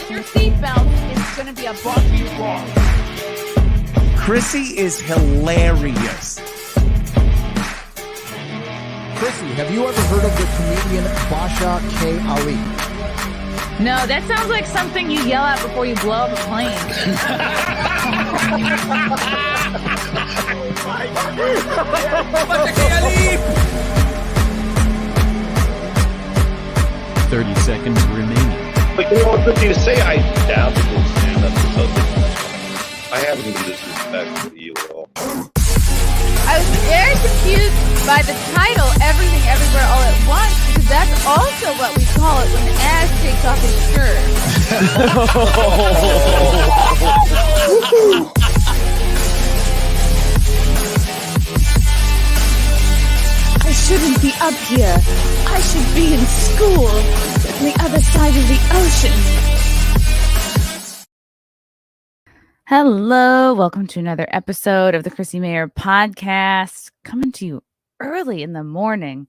fasten your seatbelts. It's going to be a bumpy ride. Chrissie is hilarious. Chrissie, have you ever heard of the comedian Basha K. Ali? No, that sounds like something you yell out before you blow up a plane. 30 seconds remaining. But you know what, good thing to say, I dabbled in stand-up for something. I haven't been disrespectful to you at all. I was very confused by the title, Everything Everywhere All at Once, because that's also what we call it when Ash takes off his shirt. I shouldn't be up here. I should be in school on the other side of the ocean. Hello, welcome to another episode of the Chrissie Mayr podcast, coming to you early in the morning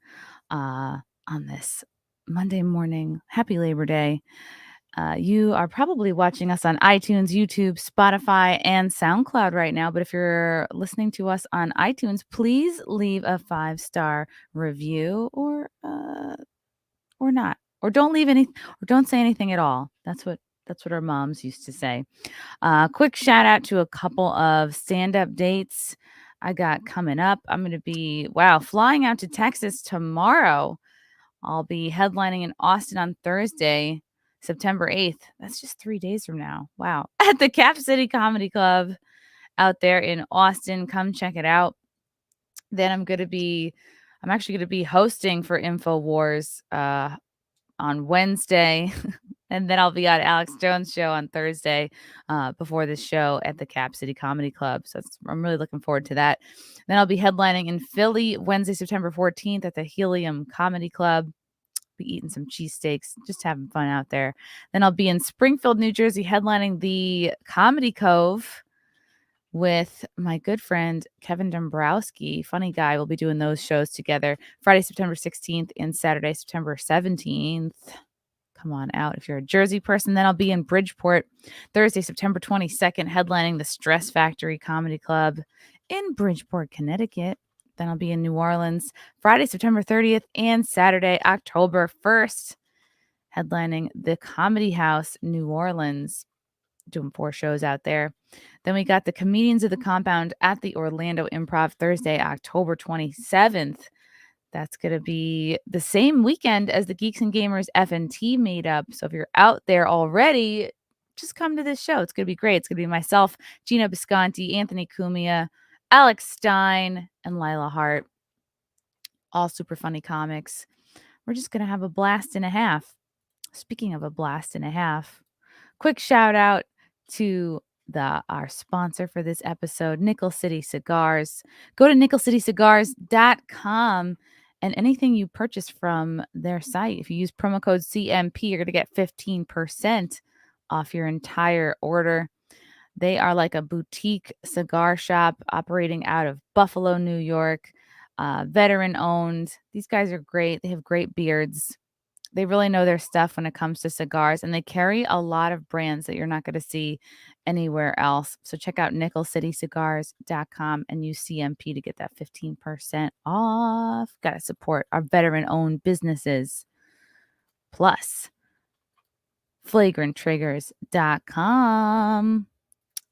on this Monday morning. Happy Labor Day. You are probably watching us on iTunes, YouTube, Spotify, and SoundCloud right now. But if you're listening to us on iTunes, please leave a 5-star review or not, or don't leave any, or don't say anything at all. That's what our moms used to say. Quick shout out to a couple of stand-up dates I got coming up. I'm going to be, flying out to Texas tomorrow. I'll be headlining in Austin on Thursday, September 8th. That's just 3 days from now. Wow. At the Cap City Comedy Club out there in Austin. Come check it out. Then I'm actually going to be hosting for InfoWars on Wednesday. And then I'll be on Alex Jones' show on Thursday before this show at the Cap City Comedy Club. So I'm really looking forward to that. Then I'll be headlining in Philly Wednesday, September 14th at the Helium Comedy Club. Be eating some cheesesteaks, just having fun out there. Then I'll be in Springfield, New Jersey, headlining the Comedy Cove with my good friend Kevin Dombrowski. Funny guy. We'll be doing those shows together Friday, September 16th and Saturday, September 17th. Come on out if you're a Jersey person. Then I'll be in Bridgeport Thursday, September 22nd, headlining the Stress Factory Comedy Club in Bridgeport, Connecticut. Then I'll be in New Orleans Friday, September 30th and Saturday, October 1st, headlining the Comedy House, New Orleans, doing 4 shows out there. Then we got the Comedians of the Compound at the Orlando Improv Thursday, October 27th. That's going to be the same weekend as the Geeks and Gamers FNT meetup. So if you're out there already, just come to this show. It's going to be great. It's going to be myself, Gina Bisconti, Anthony Cumia, Alex Stein, and Lila Hart. All super funny comics. We're just going to have a blast and a half. Speaking of a blast and a half, quick shout out to our sponsor for this episode, Nickel City Cigars. Go to nickelcitycigars.com. And anything you purchase from their site, if you use promo code CMP, you're going to get 15% off your entire order. They are like a boutique cigar shop operating out of Buffalo, New York, veteran owned. These guys are great. They have great beards. They really know their stuff when it comes to cigars, and they carry a lot of brands that you're not going to see anywhere else. So check out nickelcitycigars.com and use CMP to get that 15% off. Got to support our veteran-owned businesses. Plus, flagranttriggers.com.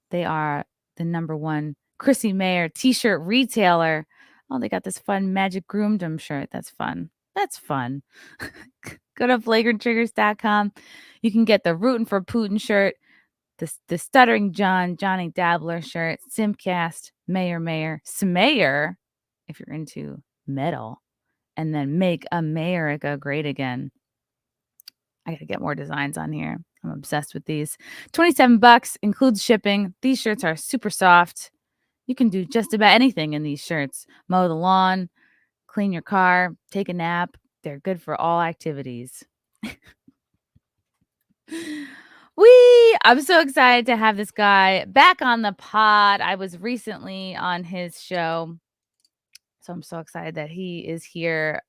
They are the #1 Chrissie Mayr t-shirt retailer. Oh, they got this fun Magic Groomdom shirt. That's fun. That's fun. Go to flagranttriggers.com. You can get the Rootin' for Putin shirt, the Stuttering Johnny Dabbler shirt, Simcast, Mayor, Smayer, if you're into metal, and then Make America Great Again. I got to get more designs on here. I'm obsessed with these. $27 includes shipping. These shirts are super soft. You can do just about anything in these shirts. Mow the lawn, clean your car, take a nap. They're good for all activities. I'm so excited to have this guy back on the pod. I was recently on his show, so I'm so excited that he is here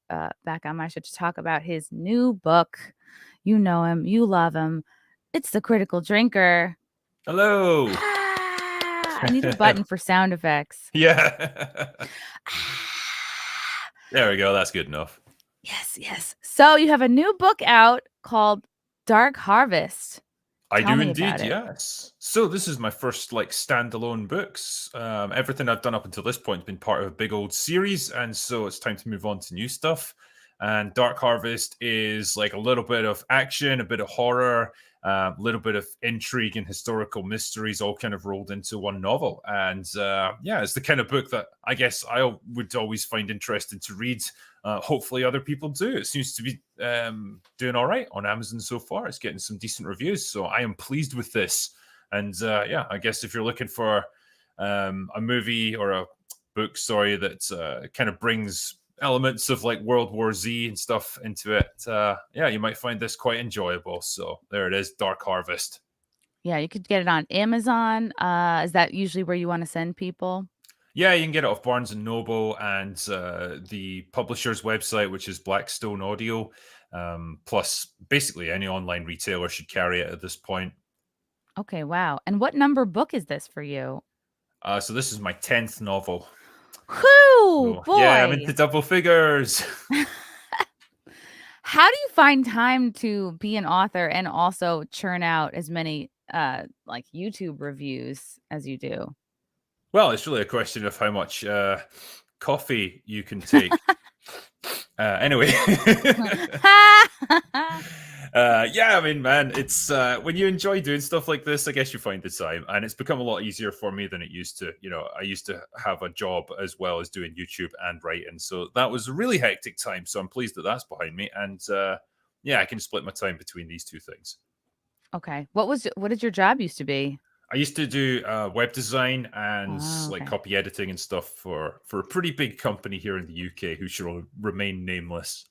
back on my show to talk about his new book. You know him, you love him, It's the critical drinker. Hello. I need a button for sound effects. Yeah. There we go. That's good enough. Yes. So you have a new book out called Dark Harvest. I Tell do me indeed, about it. yes. So this is my first like standalone books. Everything I've done up until this point has been part of a big old series, and so it's time to move on to new stuff. And Dark Harvest is like a little bit of action, a bit of horror, a little bit of intrigue and historical mysteries, all kind of rolled into one novel. And yeah, it's the kind of book that I guess I would always find interesting to read. Hopefully other people do. It seems to be doing all right on Amazon so far. It's getting some decent reviews, so I am pleased with this. And yeah, I guess if you're looking for a movie or a book, that kind of brings elements of like World War Z and stuff into it, yeah, you might find this quite enjoyable. So there it is, Dark Harvest. Yeah, you could get it on Amazon. Is that usually where you want to send people? Yeah, you can get it off Barnes and Noble and the publisher's website, which is Blackstone Audio. Plus, basically any online retailer should carry it at this point. Okay, wow. And what number book is this for you? So this is my 10th novel. Whoo, boy. Yeah, I'm into double figures. How do you find time to be an author and also churn out as many like YouTube reviews as you do? Well, it's really a question of how much coffee you can take. Anyway. Yeah, I mean, man, it's when you enjoy doing stuff like this, I guess you find the time, and it's become a lot easier for me than it used to. You know, I used to have a job as well as doing YouTube and writing, so that was a really hectic time. So I'm pleased that that's behind me, and yeah, I can split my time between these two things. Okay, what did your job used to be? I used to do web design and like okay. copy editing and stuff for a pretty big company here in the UK who shall remain nameless.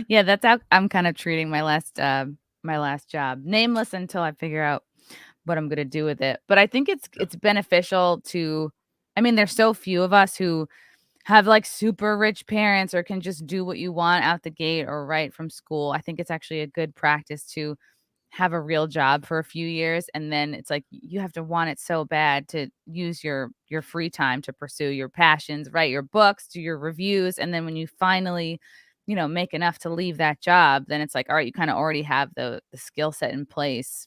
Yeah, that's how I'm kind of treating my last job. Nameless until I figure out what I'm going to do with it. But I think it's beneficial to, I mean, there's so few of us who have like super rich parents or can just do what you want out the gate or right from school. I think it's actually a good practice to have a real job for a few years, and then it's like you have to want it so bad to use your free time to pursue your passions, write your books, do your reviews, and then when you finally, make enough to leave that job, then it's like, all right, you kind of already have the skill set in place.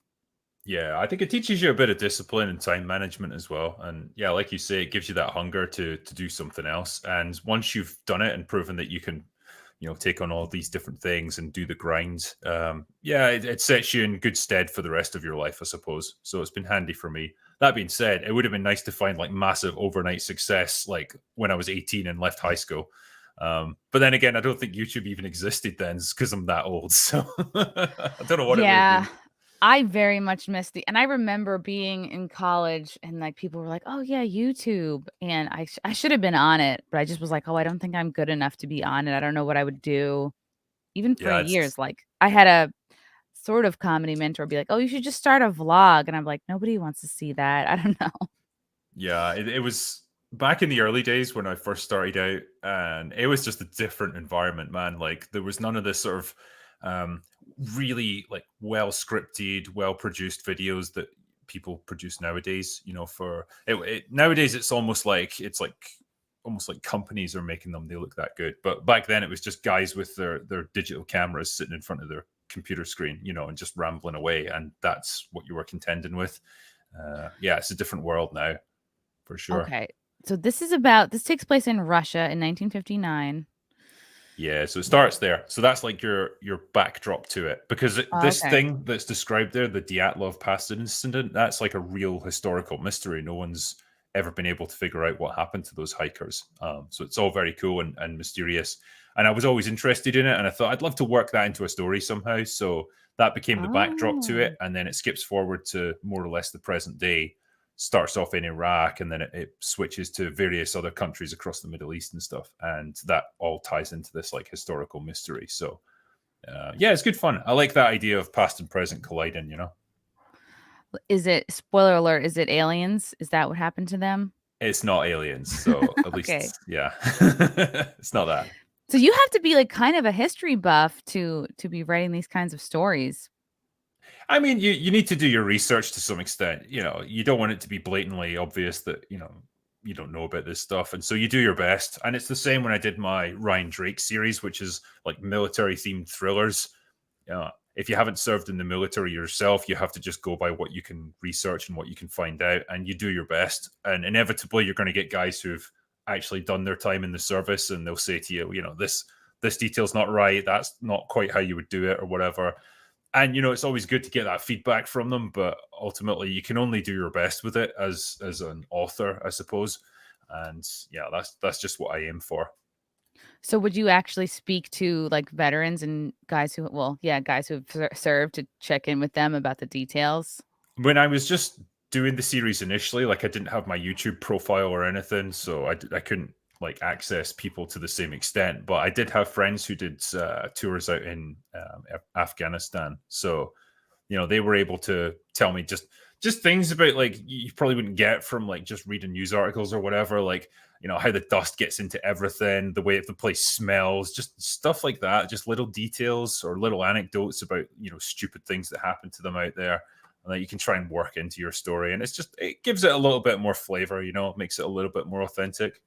Yeah, I think it teaches you a bit of discipline and time management as well. And yeah, like you say, it gives you that hunger to do something else. And once you've done it and proven that you can, take on all these different things and do the grind, yeah, it sets you in good stead for the rest of your life, I suppose. So it's been handy for me. That being said, it would have been nice to find like massive overnight success, like when I was 18 and left high school. But then again, I don't think YouTube even existed then because I'm that old. So I don't know what it would have been. I very much missed and I remember being in college and like people were like, oh yeah, YouTube. And I should have been on it, but I just was like, oh, I don't think I'm good enough to be on it. I don't know what I would do. Even for years, like I had a sort of comedy mentor be like, oh, you should just start a vlog. And I'm like, nobody wants to see that. I don't know. Yeah, it was back in the early days when I first started out, and it was just a different environment, man. Like there was none of this sort of really like well scripted, well produced videos that people produce nowadays. For it nowadays it's almost like companies are making them. They look that good, but back then it was just guys with their digital cameras sitting in front of their computer screen, and just rambling away, and that's what you were contending with. Yeah, it's a different world now, for sure. Okay, so this takes place in Russia in 1959. Yeah, so it starts there. So that's like your backdrop to it, because this thing that's described there, the Dyatlov Pass incident, that's like a real historical mystery. No one's ever been able to figure out what happened to those hikers. So it's all very cool and mysterious. And I was always interested in it, and I thought I'd love to work that into a story somehow. So that became the backdrop to it, and then it skips forward to more or less the present day. Starts off in Iraq, and then it switches to various other countries across the Middle East and stuff, and that all ties into this like historical mystery. So yeah, it's good fun. I like that idea of past and present colliding. Is it, spoiler alert, is it aliens? Is that what happened to them? It's not aliens, so at least yeah. It's not that. So you have to be like kind of a history buff to be writing these kinds of stories. I mean, you need to do your research to some extent. You don't want it to be blatantly obvious that, you don't know about this stuff. And so you do your best. And it's the same when I did my Ryan Drake series, which is like military themed thrillers. If you haven't served in the military yourself, you have to just go by what you can research and what you can find out, and you do your best. And inevitably, you're going to get guys who've actually done their time in the service, and they'll say to you, this detail's not right. That's not quite how you would do it, or whatever. And it's always good to get that feedback from them, but ultimately, you can only do your best with it as an author, I suppose. And yeah, that's just what I aim for. So would you actually speak to like veterans and guys who have served to check in with them about the details? When I was just doing the series initially, like I didn't have my YouTube profile or anything, so I couldn't like access people to the same extent. But I did have friends who did tours out in Afghanistan, so they were able to tell me just things about like you probably wouldn't get from like just reading news articles or whatever, like how the dust gets into everything, the way the place smells, just stuff like that, just little details or little anecdotes about stupid things that happen to them out there, and that you can try and work into your story. And it gives it a little bit more flavor, it makes it a little bit more authentic.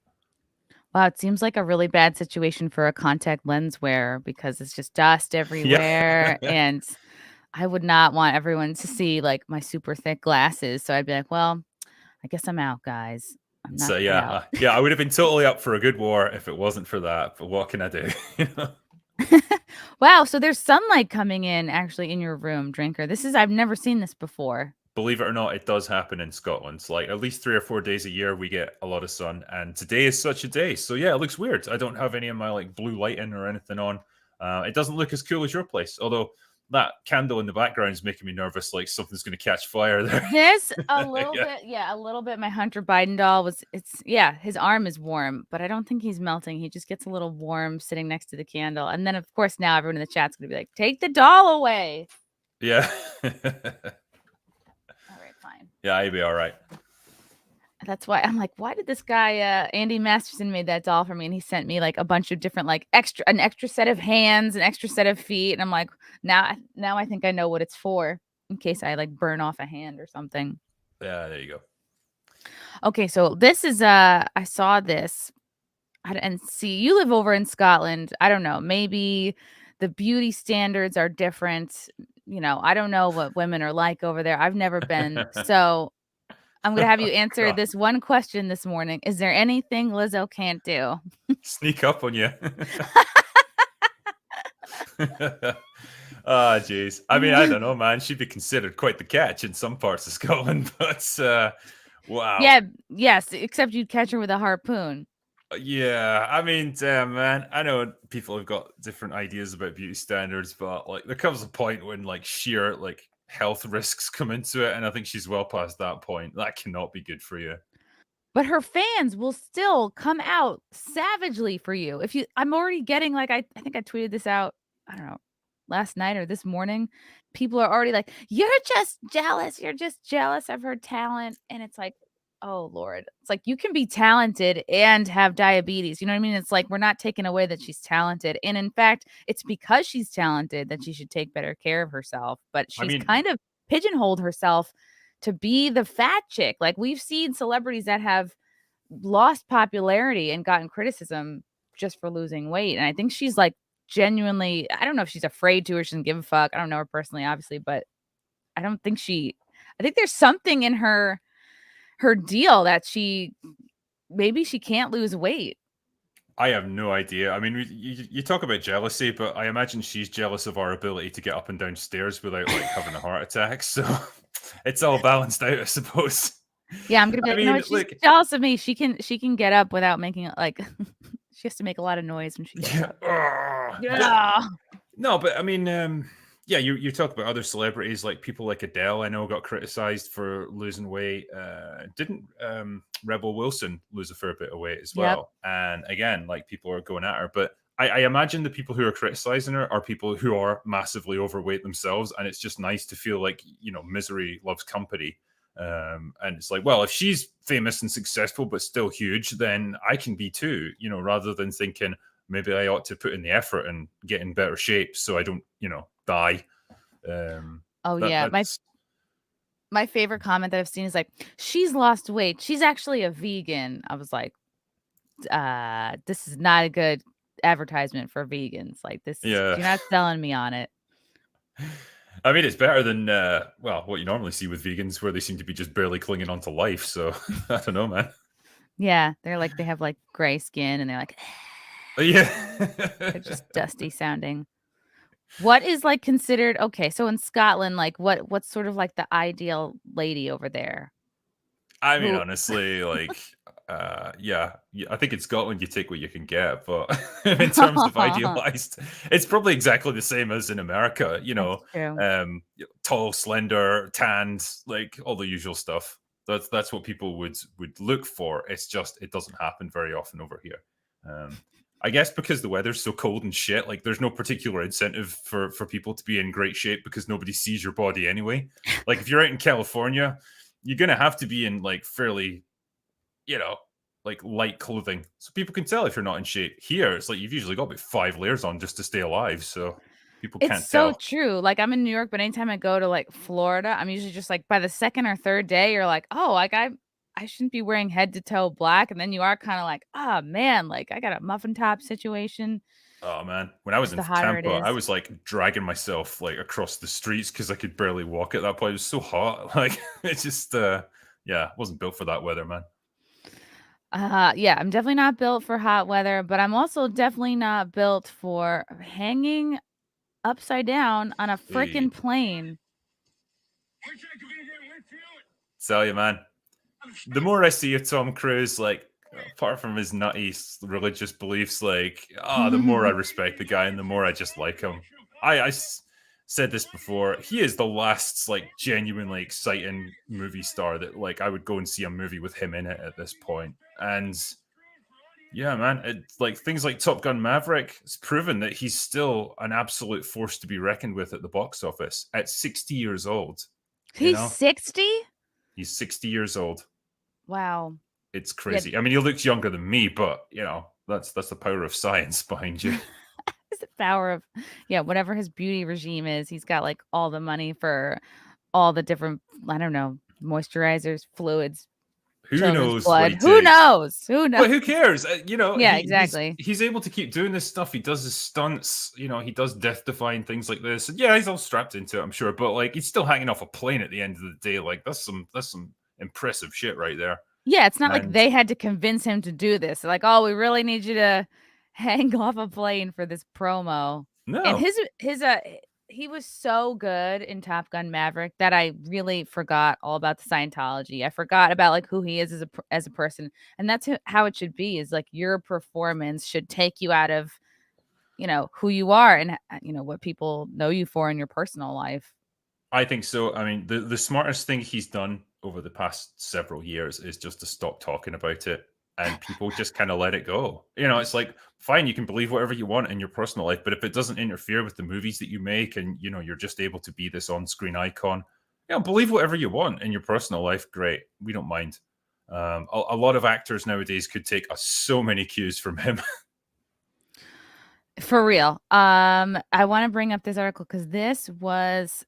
Wow, it seems like a really bad situation for a contact lens wearer because it's just dust everywhere. Yeah. And I would not want everyone to see like my super thick glasses. So I'd be like, well, I guess I'm out, guys. I'm not So cut out. I would have been totally up for a good war if it wasn't for that. But what can I do? Wow, so there's sunlight coming in actually in your room, Drinker. I've never seen this before. Believe it or not, it does happen in Scotland. Like at least 3 or 4 days a year, we get a lot of sun, and today is such a day. So yeah, it looks weird. I don't have any of my like blue lighting or anything on. It doesn't look as cool as your place, although that candle in the background is making me nervous, like something's going to catch fire there. This a little bit, a little bit. My Hunter Biden doll his arm is warm, but I don't think he's melting. He just gets a little warm sitting next to the candle. And then, of course, now everyone in the chat's going to be like, take the doll away. Yeah. All right, fine. Yeah, you'll be all right. That's why I'm like, why did this guy, Andy Masterson made that doll for me, and he sent me like a bunch of different, like an extra set of hands, an extra set of feet, and I'm like, now I think I know what it's for in case I like burn off a hand or something. Yeah, there you go. Okay, so this is I saw this, and see, you live over in Scotland. I don't know, maybe the beauty standards are different. I don't know what women are like over there. I've never been, so. I'm going to have you answer this one question this morning. Is there anything Lizzo can't do? Sneak up on you. Oh, jeez. I mean, I don't know, man. She'd be considered quite the catch in some parts of Scotland, but wow. Yeah, yes, except you'd catch her with a harpoon. Yeah, I mean, damn, man. I know people have got different ideas about beauty standards, but like there comes a point when like sheer like health risks come into it, and I think she's well past that point. That cannot be good for you. But her fans will still come out savagely for you. I'm already getting like I think I tweeted this out, I don't know, last night or this morning. People are already like, you're just jealous. You're just jealous of her talent. And it's like, oh Lord. It's like you can be talented and have diabetes. You know what I mean? It's like we're not taking away that she's talented. And in fact, it's because she's talented that she should take better care of herself. But she's kind of pigeonholed herself to be the fat chick. Like we've seen celebrities that have lost popularity and gotten criticism just for losing weight. And I think she's like genuinely, I don't know if she's afraid to or she doesn't give a fuck. I don't know her personally, obviously, but I think there's something in her deal that maybe she can't lose weight. I have no idea. I mean, you talk about jealousy, but I imagine she's jealous of our ability to get up and down stairs without like having a heart attack. So it's all balanced out, I suppose. Yeah, I'm gonna be like, no, she's jealous of me. She can get up without making it like she has to make a lot of noise when she gets up. Yeah. No, but I mean, yeah, you talk about other celebrities, like people like Adele, I know got criticized for losing weight. Didn't Rebel Wilson lose a fair bit of weight as well? Yep. And again, like people are going at her, but I imagine the people who are criticizing her are people who are massively overweight themselves, and it's just nice to feel like misery loves company. And it's like, well, if she's famous and successful but still huge, then I can be too, rather than thinking maybe I ought to put in the effort and get in better shape so I don't die. Oh That yeah, that's my favorite comment that I've seen is like, she's lost weight. She's actually a vegan. I was like, this is not a good advertisement for vegans. Like this is yeah. you're not selling me on it. I mean, it's better than well, what you normally see with vegans, where they seem to be just barely clinging on to life. So I don't know, man. Yeah, they're like they have like gray skin and they're like Yeah. they're just dusty sounding. What is like considered okay, so in Scotland, like what's sort of like the ideal lady over there? I mean, Who honestly, like, yeah, I think in Scotland you take what you can get, but in terms of idealized, it's probably exactly the same as in America. That's true. Tall, slender, tanned, like all the usual stuff. That's what people would look for. It's just it doesn't happen very often over here. I guess because the weather's so cold and shit, like there's no particular incentive for people to be in great shape because nobody sees your body anyway. Like if you're out in California, you're gonna have to be in like fairly, like light clothing, so people can tell if you're not in shape. Here, it's like you've usually got about 5 layers on just to stay alive, so people It's can't so tell. true. Like I'm in New York, but anytime I go to like Florida, I'm usually just like by the second or third day, you're like, oh, like I shouldn't be wearing head to toe black. And then you are kind of like, oh man, like I got a muffin top situation Oh man, when I was because in the hotter it Tampa, I is. was like dragging myself like across the streets because I could barely walk at that point. It was so hot. Like it's just yeah, wasn't built for that weather, man. Yeah, I'm definitely not built for hot weather, but I'm also definitely not built for hanging upside down on a Hey, freaking plane. tell you, man, the more I see of Tom Cruise, like apart from his nutty religious beliefs, like the more I respect the guy and the more I just like him. Said this before. He is the last like genuinely exciting movie star that like I would go and see a movie with him in it at this point. And yeah, man, like things like Top Gun Maverick, it's proven that he's still an absolute force to be reckoned with at the box office at 60 years old. You He's know, 60? he's 60 years old. Wow. It's Yeah, crazy. I mean, he looks younger than me, but that's the power of science behind you. it's the power of yeah, whatever his beauty regime is, he's got like all the money for all the different, I don't know, moisturizers, fluids, Who children's knows what blood. he Who takes? knows? Who knows? Well, who cares? Yeah, He's exactly. he's able to keep doing this stuff. He does his stunts. He does death-defying things like this. And yeah, he's all strapped into it, I'm sure. But like, he's still hanging off a plane at the end of the day. Like, that's some impressive shit right there. Yeah, it's not like And they had to convince him to do this. Like, "Oh, we really need you to hang off a plane for this promo." And no, he was so good in Top Gun Maverick that I really forgot all about the Scientology. I forgot about, like, who he is as a person, and that's how it should be, is, like, your performance should take you out of, who you are and, what people know you for in your personal life. I think so. I mean, the smartest thing he's done over the past several years is just to stop talking about it and people just kind of let it go. It's like, fine, you can believe whatever you want in your personal life, but if it doesn't interfere with the movies that you make and, you're just able to be this on screen icon, believe whatever you want in your personal life. Great. We don't mind. A lot of actors nowadays could take so many cues from him. For real. I wanna bring up this article because this was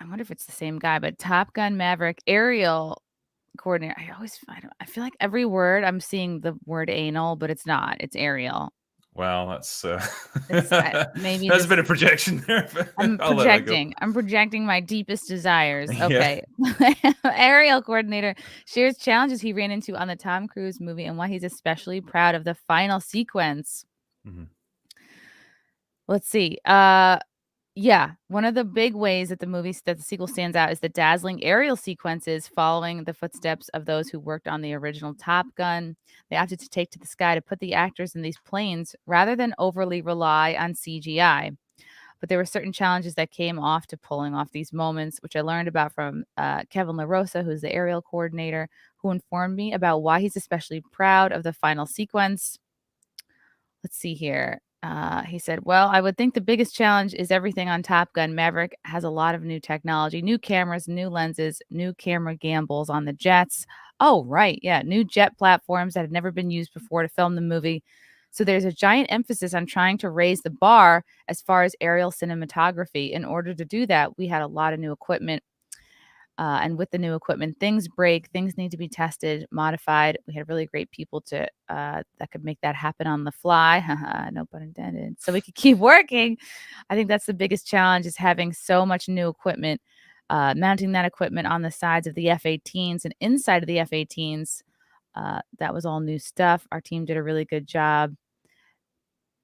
I wonder if it's the same guy, but Top Gun Maverick aerial coordinator. I feel like every word I'm seeing the word anal, but it's not. It's aerial. Well, that's It's maybe that's this been a projection there, but I'm I'll let that go. projecting. I'm projecting my deepest desires. Yeah. Okay. Aerial coordinator shares challenges he ran into on the Tom Cruise movie and why he's especially proud of the final sequence. Mhm. Let's see. Yeah, one of the big ways that the sequel stands out is the dazzling aerial sequences following the footsteps of those who worked on the original Top Gun. They opted to take to the sky to put the actors in these planes rather than overly rely on CGI. But there were certain challenges that came off to pulling off these moments, which I learned about from Kevin LaRosa, who's the aerial coordinator, who informed me about why he's especially proud of the final sequence. Let's see here. He said, well, I would think the biggest challenge is everything on Top Gun Maverick has a lot of new technology, new cameras, new lenses, new camera gambles on the jets. Oh, right. Yeah. New jet platforms that had never been used before to film the movie. So there's a giant emphasis on trying to raise the bar as far as aerial cinematography. In order to do that, we had a lot of new equipment. And with the new equipment, things break, things need to be tested, modified. We had really great people that could make that happen on the fly. No pun intended. So we could keep working. I think that's the biggest challenge, is having so much new equipment, mounting that equipment on the sides of the F-18s and inside of the F-18s. That was all new stuff. Our team did a really good job.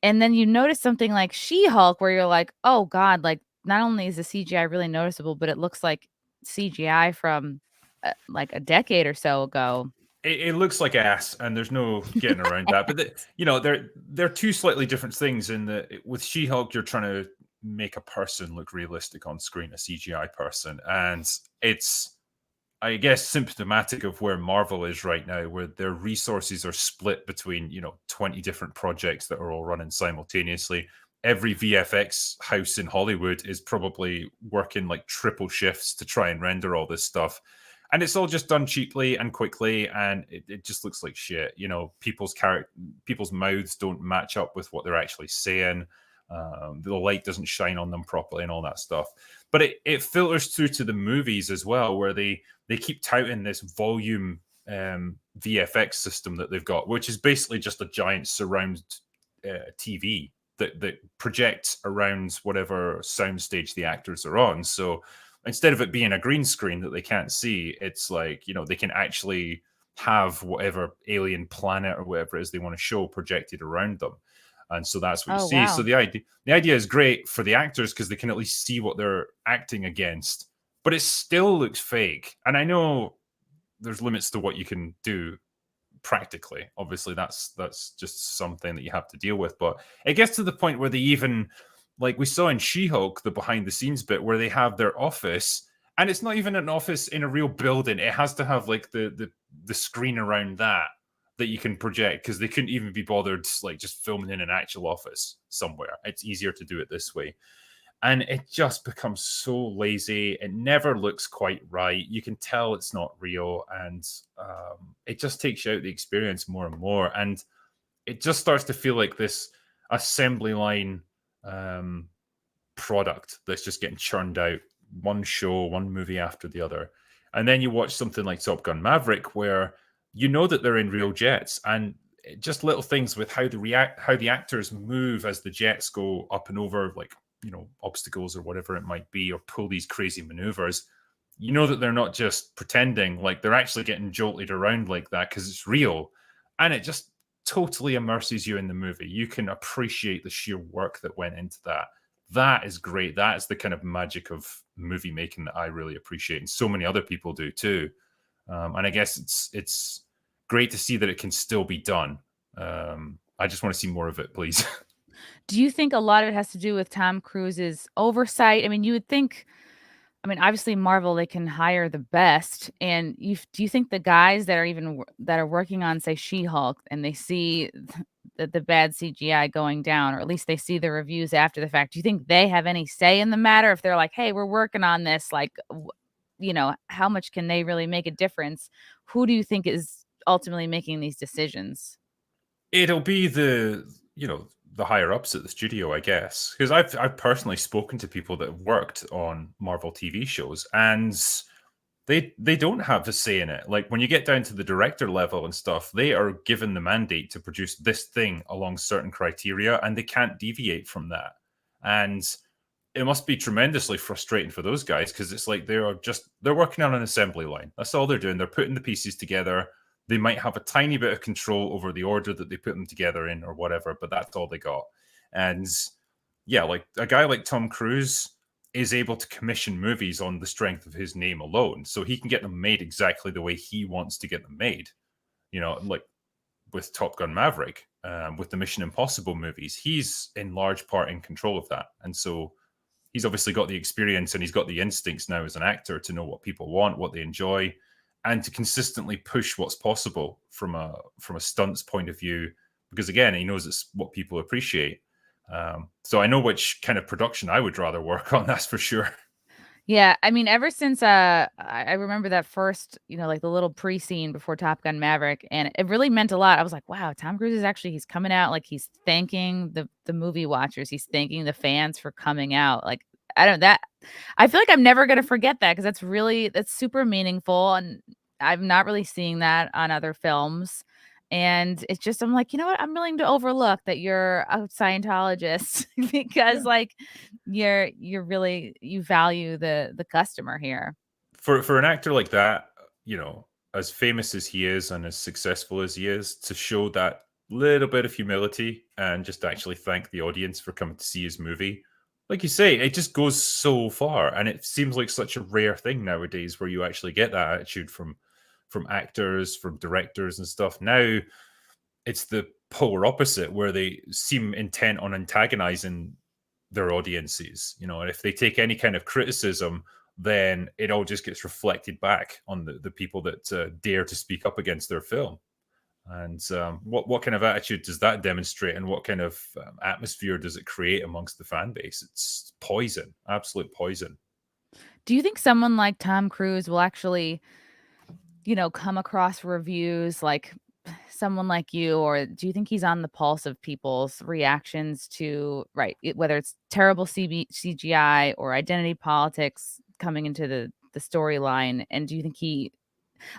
And then you notice something like She-Hulk, where you're like, oh God, like not only is the CGI really noticeable, but it looks like CGI from like a decade or so ago. It looks like ass, and there's no getting around that. But they're two slightly different things. In that with She-Hulk, you're trying to make a person look realistic on screen, a CGI person, and it's, I guess, symptomatic of where Marvel is right now, where their resources are split between 20 different projects that are all running simultaneously. Every VFX house in Hollywood is probably working like triple shifts to try and render all this stuff. And it's all just done cheaply and quickly, and it just looks like shit. People's mouths don't match up with what they're actually saying. The light doesn't shine on them properly and all that stuff. But it filters through to the movies as well, where they keep touting this volume VFX system that they've got, which is basically just a giant surround TV that projects around whatever soundstage the actors are on. So instead of it being a green screen that they can't see, it's like, they can actually have whatever alien planet or whatever it is they want to show projected around them. And so that's what you see. Wow. So the idea is great for the actors because they can at least see what they're acting against, but it still looks fake. And I know there's limits to what you can do practically. Obviously, that's just something that you have to deal with. But it gets to the point where they even, like we saw in She-Hulk, the behind the scenes bit where they have their office, and it's not even an office in a real building. It has to have like the screen around that you can project, because they couldn't even be bothered like just filming in an actual office somewhere. It's easier to do it this way. And it just becomes so lazy. It never looks quite right. You can tell it's not real. And it just takes you out the experience more and more. And it just starts to feel like this assembly line product that's just getting churned out, one show, one movie after the other. And then you watch something like Top Gun Maverick, where you know that they're in real jets, and just little things with how the actors move as the jets go up and over, like, obstacles or whatever it might be, or pull these crazy maneuvers. You know that they're not just pretending, like they're actually getting jolted around like that because it's real. And it just totally immerses you in the movie. You can appreciate the sheer work that went into that. That is great. That is the kind of magic of movie making that I really appreciate, and so many other people do too. And I guess it's great to see that it can still be done. I just want to see more of it, please. Do you think a lot of it has to do with Tom Cruise's oversight? I mean, you would think, obviously Marvel, they can hire the best. And do you think the guys that are working on, say, She-Hulk, and they see the bad CGI going down, or at least they see the reviews after the fact, do you think they have any say in the matter? If they're like, hey, we're working on this, like, how much can they really make a difference? Who do you think is ultimately making these decisions? It'll be the higher ups at the studio, I guess, because I've personally spoken to people that have worked on Marvel TV shows, and they don't have a say in it. Like when you get down to the director level and stuff, they are given the mandate to produce this thing along certain criteria, and they can't deviate from that. And it must be tremendously frustrating for those guys, because it's like they're working on an assembly line. That's all they're doing. They're putting the pieces together. They might have a tiny bit of control over the order that they put them together in or whatever, but that's all they got. And yeah, like a guy like Tom Cruise is able to commission movies on the strength of his name alone. So he can get them made exactly the way he wants to get them made. Like with Top Gun Maverick, with the Mission Impossible movies, he's in large part in control of that. And so he's obviously got the experience, and he's got the instincts now as an actor to know what people want, what they enjoy, and to consistently push what's possible from a stunts point of view, because again, he knows it's what people appreciate. So I know which kind of production I would rather work on, that's for sure. Yeah, I mean, ever since I remember that first, like the little pre-scene before Top Gun Maverick, and it really meant a lot. I was like, wow, Tom Cruise is actually he's coming out like he's thanking the movie watchers, he's thanking the fans for coming out. Like I feel like I'm never gonna forget that because that's super meaningful, and I'm not really seeing that on other films. And it's just I'm like, you know what? I'm willing to overlook that you're a Scientologist because like you're really you value the customer here. For an actor like that, as famous as he is and as successful as he is, to show that little bit of humility and just actually thank the audience for coming to see his movie, like you say, it just goes so far, and it seems like such a rare thing nowadays where you actually get that attitude from actors, from directors and stuff. Now it's the polar opposite where they seem intent on antagonizing their audiences. And if they take any kind of criticism, then it all just gets reflected back on the people that dare to speak up against their film. And what kind of attitude does that demonstrate, and what kind of atmosphere does it create amongst the fan base? It's poison, absolute poison. Do you think someone like Tom Cruise will actually, come across reviews like someone like you, or do you think he's on the pulse of people's reactions to whether it's terrible CGI or identity politics coming into the storyline? And do you think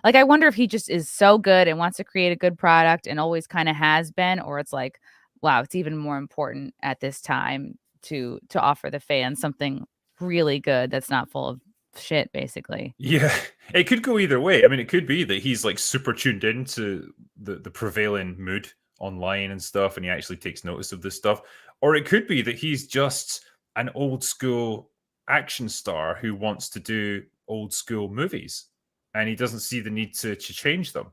I wonder if he just is so good and wants to create a good product and always kind of has been, or it's like, wow, it's even more important at this time to offer the fans something really good that's not full of shit, basically. Yeah, it could go either way. I mean, it could be that he's like super tuned into the prevailing mood online and stuff, and he actually takes notice of this stuff. Or it could be that he's just an old school action star who wants to do old school movies, and he doesn't see the need to change them.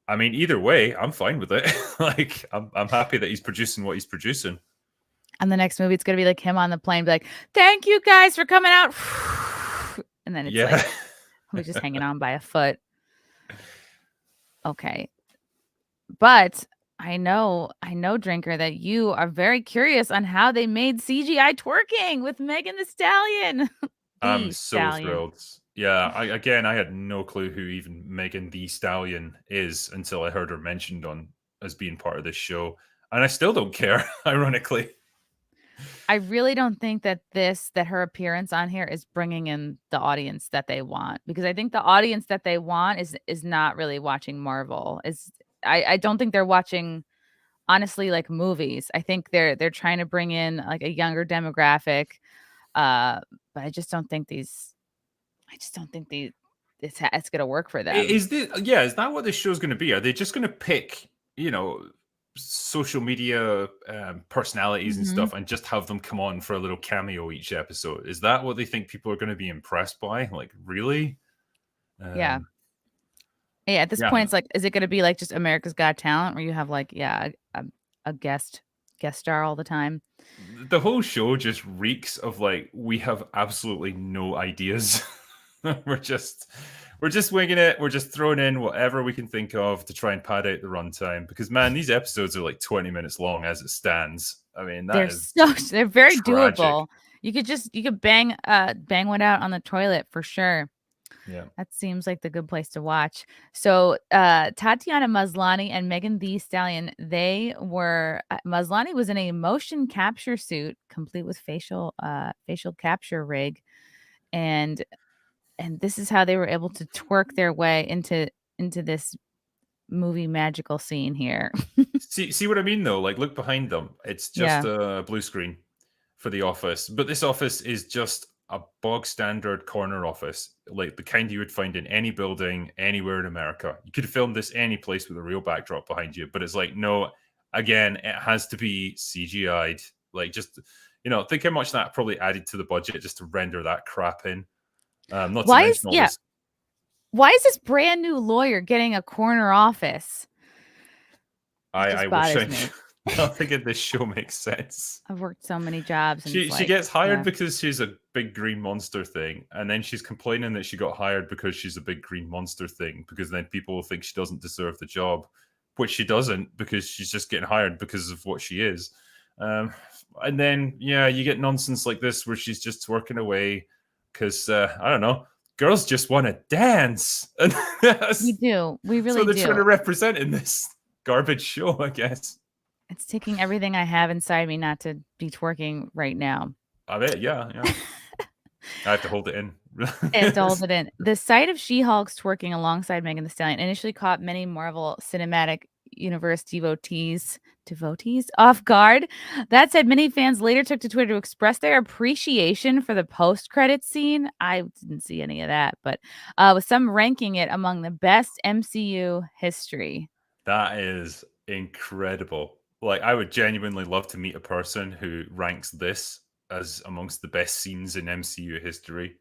I mean, either way, I'm fine with it. Like, I'm happy that he's producing what he's producing. And the next movie, it's gonna be like him on the plane, be like, "Thank you guys for coming out." And then it's like we're just hanging on by a foot. Okay. But I know, Drinker, that you are very curious on how they made CGI twerking with Megan the Stallion. I'm The so Stallion. thrilled. Yeah, I had no clue who even Megan the Stallion is until I heard her mentioned as being part of this show, and I still don't care. Ironically, I really don't think that her appearance on here is bringing in the audience that they want, because I think the audience that they want is not really watching Marvel. I don't think they're watching, honestly, like movies. I think they're trying to bring in like a younger demographic. But I just don't think it's gonna work for them. is that what this show's going to be? Are they just going to pick social media personalities and stuff and just have them come on for a little cameo each episode? Is that what they think people are going to be impressed by? Like, really? Yeah. At this point, it's like, is it going to be like just America's Got Talent, where you have like a guest star all the time? The whole show just reeks of like, we have absolutely no ideas. we're just winging it. We're just throwing in whatever we can think of to try and pad out the runtime, because man, these episodes are like 20 minutes long as it stands. I mean, they're very tragic. doable. You could bang one out on the toilet for sure. Yeah, that seems like the good place to watch. So Tatiana Maslany and Megan the Stallion, Maslany was in a motion capture suit complete with facial capture rig, and this is how they were able to twerk their way into this movie magical scene here. see what I mean though? Like, look behind them. It's just a blue screen for the office, but this office is just a bog standard corner office, like the kind you would find in any building anywhere in America. You could have filmed this any place with a real backdrop behind you, but it's like, no, again, it has to be CGI'd. Like, just, think how much that probably added to the budget just to render that crap in. Why is this brand new lawyer getting a corner office? I wish nothing in this show makes sense. I've worked so many jobs. And she gets hired because she's a big green monster thing, and then she's complaining that she got hired because she's a big green monster thing, because then people will think she doesn't deserve the job, which she doesn't, because she's just getting hired because of what she is. And then, you get nonsense like this where she's just working away, because I don't know, girls just want to dance, and We do. We really so they're do. trying to represent in this garbage show, I guess. It's taking everything I have inside me not to be twerking right now. I bet, yeah. I have to hold it in. And hold it in. The sight of She-Hulk's twerking alongside Megan Thee Stallion initially caught many Marvel Cinematic Universe devotees off guard. That said, many fans later took to Twitter to express their appreciation for the post-credits scene. I didn't see any of that, but with some ranking it among the best MCU history. That is incredible. Like, I would genuinely love to meet a person who ranks this as amongst the best scenes in MCU history.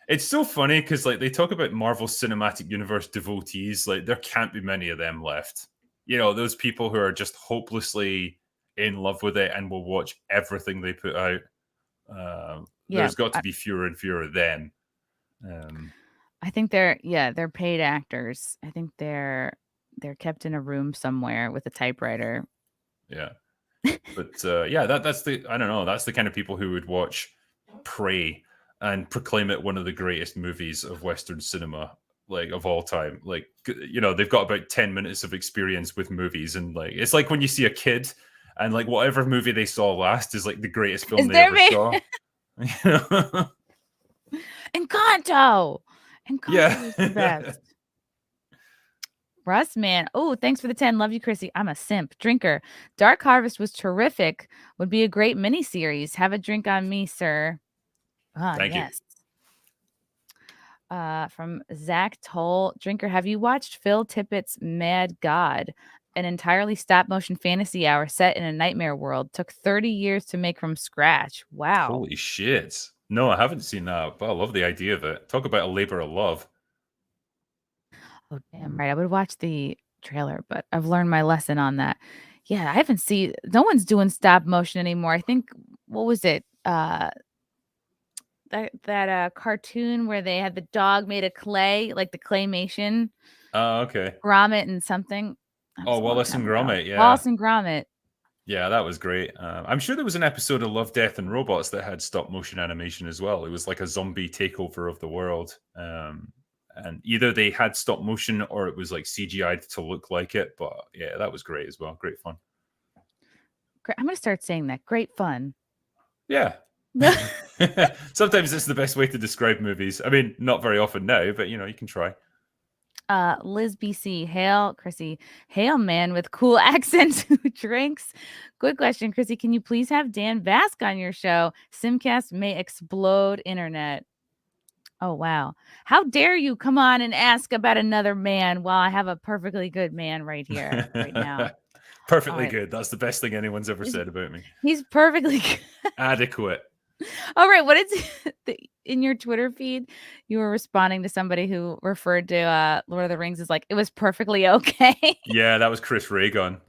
It's so funny because like they talk about Marvel Cinematic Universe devotees, like there can't be many of them left. You know, those people who are just hopelessly in love with it and will watch everything they put out. There's got to be fewer and fewer of them. I think they're paid actors. I think they're kept in a room somewhere with a typewriter. Yeah. But that's the, I don't know, that's the kind of people who would watch Prey and proclaim it one of the greatest movies of Western cinema, like of all time. Like, you know, they've got about 10 minutes of experience with movies, and like it's like when you see a kid and like whatever movie they saw last is like the greatest film they ever saw. Encanto Yeah. is the best. Russ, man. Oh, thanks for the 10. Love you, Chrissy. I'm a simp. Drinker. Dark Harvest was terrific. Would be a great miniseries. Have a drink on me, sir. Thank you. From Zach Toll. Drinker, have you watched Phil Tippett's Mad God? An entirely stop-motion fantasy hour set in a nightmare world. Took 30 years to make from scratch. Wow. Holy shit. No, I haven't seen that, but I love the idea of it. Talk about a labor of love. Oh, damn right. I would watch the trailer, but I've learned my lesson on that. Yeah, I haven't seen, no one's doing stop motion anymore. I think, what was it? That cartoon where they had the dog made of clay, like the claymation. Oh, okay. Gromit and something. Wallace and Gromit, yeah. Wallace and Gromit. Yeah, that was great. I'm sure there was an episode of Love, Death, and Robots that had stop motion animation as well. It was like a zombie takeover of the world. And either they had stop motion or it was like CGI'd to look like it. But yeah, that was great as well. Great fun. I'm going to start saying that. Great fun. Yeah. Sometimes it's the best way to describe movies. I mean, not very often now, but you know, you can try. Liz BC, hail Chrissy, hail man with cool accent who drinks. Good question, Chrissy. Can you please have Dan Bask on your show? Simcast may explode internet. Oh wow! How dare you come on and ask about another man while I have a perfectly good man right here, right now. Perfectly good. That's the best thing anyone's ever said about me. He's perfectly good. Adequate. All right. What is in your Twitter feed? You were responding to somebody who referred to Lord of the Rings as like, it was perfectly okay. Yeah, that was Chris Raygun.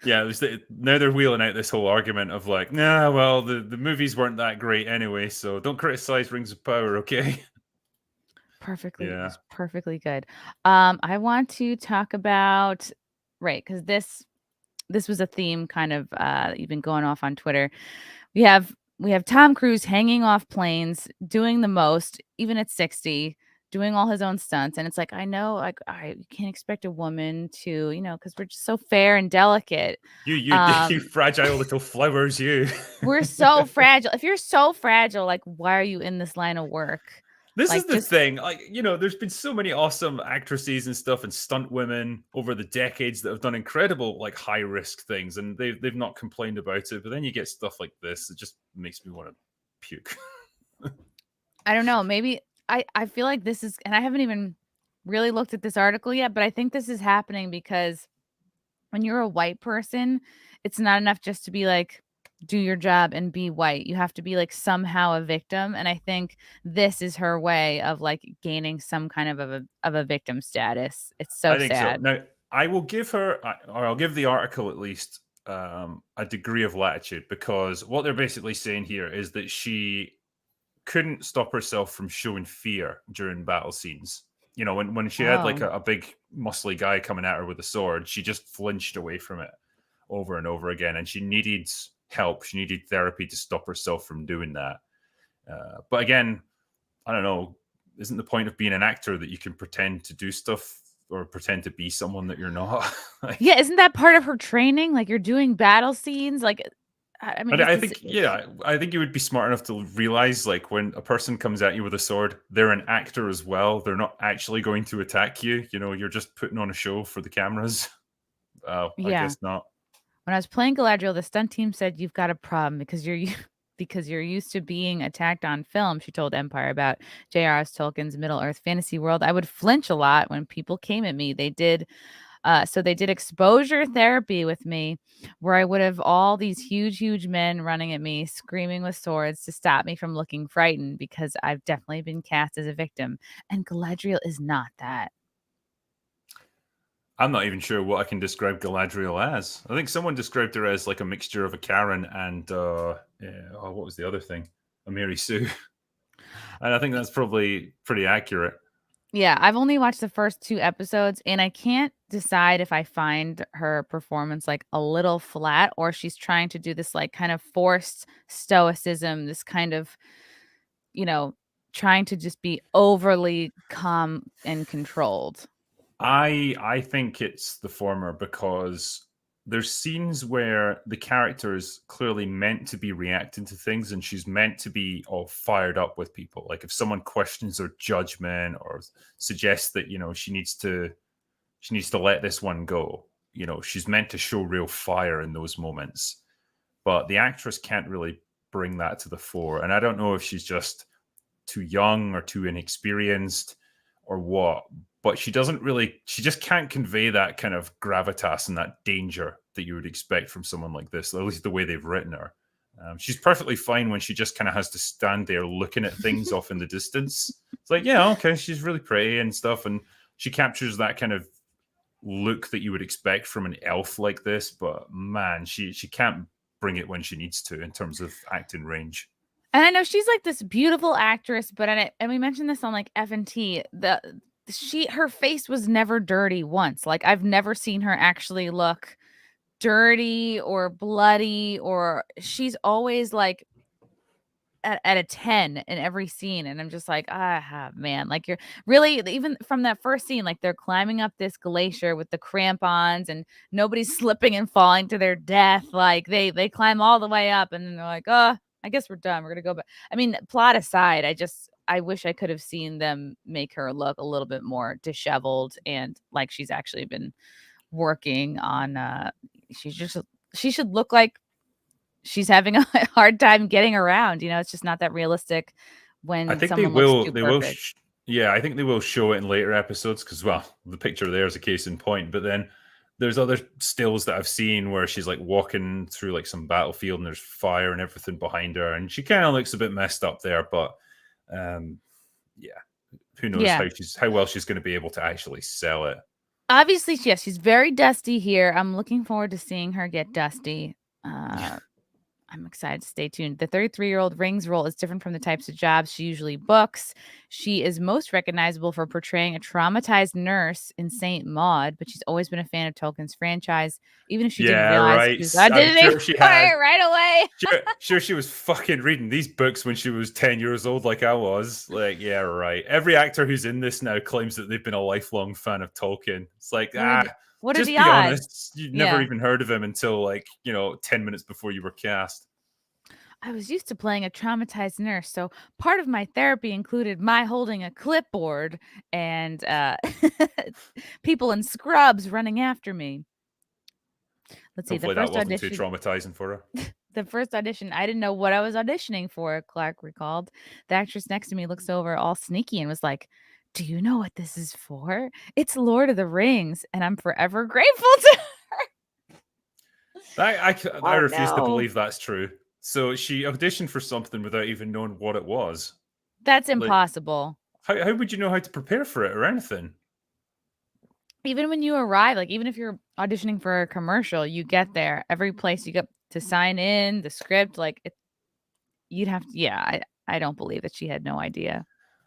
Yeah, it was now they're wheeling out this whole argument of like, nah, well, the movies weren't that great anyway, so don't criticize Rings of Power, okay? Perfectly. Yeah. It was perfectly good. I want to talk about, right, because this was a theme kind of you've been going off on Twitter. We have Tom Cruise hanging off planes, doing the most, even at 60, doing all his own stunts. And it's like, I know, like, I can't expect a woman to, you know, because we're just so fair and delicate. You fragile little flowers, you. We're so fragile. If you're so fragile, like, why are you in this line of work? This is the thing. Like, you know, there's been so many awesome actresses and stuff and stunt women over the decades that have done incredible, like, high risk things, and they've not complained about it. But then you get stuff like this, it just makes me want to puke. I don't know. Maybe I feel like this is, and I haven't even really looked at this article yet, but I think this is happening because when you're a white person, it's not enough just to be like, do your job and be white. You have to be like somehow a victim. And I think this is her way of like gaining some kind of a victim status. It's so sad. So. Now, I will give her, or I'll give the article at least a degree of latitude, because what they're basically saying here is that she couldn't stop herself from showing fear during battle scenes. You know, when she had like a big muscly guy coming at her with a sword, she just flinched away from it over and over again. And she needed help. She needed therapy to stop herself from doing that. But again, I don't know. Isn't the point of being an actor that you can pretend to do stuff or pretend to be someone that you're not? Like, Yeah, isn't that part of her training? Like, you're doing battle scenes. Like, I mean, I think, yeah, I think you would be smart enough to realize, like, when a person comes at you with a sword, they're an actor as well. They're not actually going to attack you. You know, you're just putting on a show for the cameras. I Yeah. guess not. When I was playing Galadriel, the stunt team said you've got a problem because because you're used to being attacked on film. She told Empire about J.R.R. Tolkien's Middle Earth fantasy world. I would flinch a lot when people came at me. They did exposure therapy with me, where I would have all these huge men running at me, screaming with swords to stop me from looking frightened, because I've definitely been cast as a victim. And Galadriel is not that. I'm not even sure what I can describe Galadriel as. I think someone described her as like a mixture of a Karen and what was the other thing? A Mary Sue. And I think that's probably pretty accurate. Yeah, I've only watched the first 2 episodes, and I can't decide if I find her performance like a little flat, or she's trying to do this like kind of forced stoicism, this kind of, trying to just be overly calm and controlled. I think it's the former, because there's scenes where the character is clearly meant to be reacting to things, and she's meant to be all fired up with people. Like if someone questions her judgment or suggests that, she needs to let this one go, she's meant to show real fire in those moments. But the actress can't really bring that to the fore. And I don't know if she's just too young or too inexperienced or what, but she just can't convey that kind of gravitas and that danger that you would expect from someone like this, at least the way they've written her. She's perfectly fine when she just kind of has to stand there looking at things off in the distance. It's like, yeah, okay, she's really pretty and stuff, and she captures that kind of look that you would expect from an elf like this, but man, she can't bring it when she needs to in terms of acting range. And I know she's like this beautiful actress, but and we mentioned this on like F&T, her face was never dirty once. Like I've never seen her actually look dirty or bloody, or she's always like at a 10 in every scene. And I'm just like, man, like you're really, even from that first scene, like they're climbing up this glacier with the crampons and nobody's slipping and falling to their death. Like they climb all the way up and then they're like, I guess we're done. We're going to go back. I mean, plot aside, I wish I could have seen them make her look a little bit more disheveled and like she's actually been working on, she should look like she's having a hard time getting around. It's just not that realistic when I think someone they will. Yeah, I think they will show it in later episodes because, well, the picture there is a case in point. But then there's other stills that I've seen where she's like walking through like some battlefield and there's fire and everything behind her, and she kind of looks a bit messed up there. But yeah, who knows how well she's going to be able to actually sell it. Obviously, yes, she's very dusty here. I'm looking forward to seeing her get dusty. I'm excited to stay tuned. The 33-year-old Ring's role is different from the types of jobs she usually books. She is most recognizable for portraying a traumatized nurse in Saint Maud, but she's always been a fan of Tolkien's franchise, even if she didn't realize she had right away. Sure, she was fucking reading these books when she was 10 years old, like I was. Like, yeah, right. Every actor who's in this now claims that they've been a lifelong fan of Tolkien. It's like, what just are the be odds? honest. You never even heard of him until 10 minutes before you were cast. I was used to playing a traumatized nurse, so part of my therapy included my holding a clipboard and people in scrubs running after me. Let's see. Hopefully that wasn't too traumatizing for her. The first audition, I didn't know what I was auditioning for, Clark recalled. The actress next to me looks over all sneaky and was like, "Do you know what this is for? It's Lord of the Rings, and I'm forever grateful to her." I refuse to believe that's true. So she auditioned for something without even knowing what it was. That's impossible. How would you know how to prepare for it or anything? Even when you arrive, like even if you're auditioning for a commercial, you get there, every place you go to sign in, the script, you'd have to, I don't believe that she had no idea.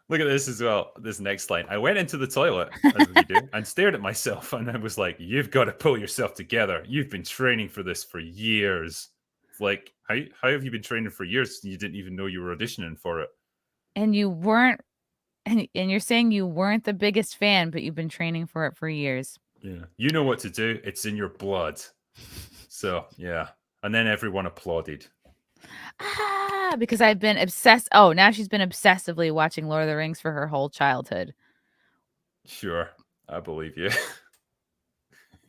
Look at this as well. This next line. I went into the toilet, as we do, and stared at myself, and I was like, "You've got to pull yourself together. You've been training for this for years." It's Like, how have you been training for years and you didn't even know you were auditioning for it? And you weren't, and you're saying you weren't the biggest fan, but you've been training for it for years. Yeah. You know what to do. It's in your blood. So, yeah. And then everyone applauded. Because I've been obsessed. Oh, now she's been obsessively watching Lord of the Rings for her whole childhood. Sure. I believe you.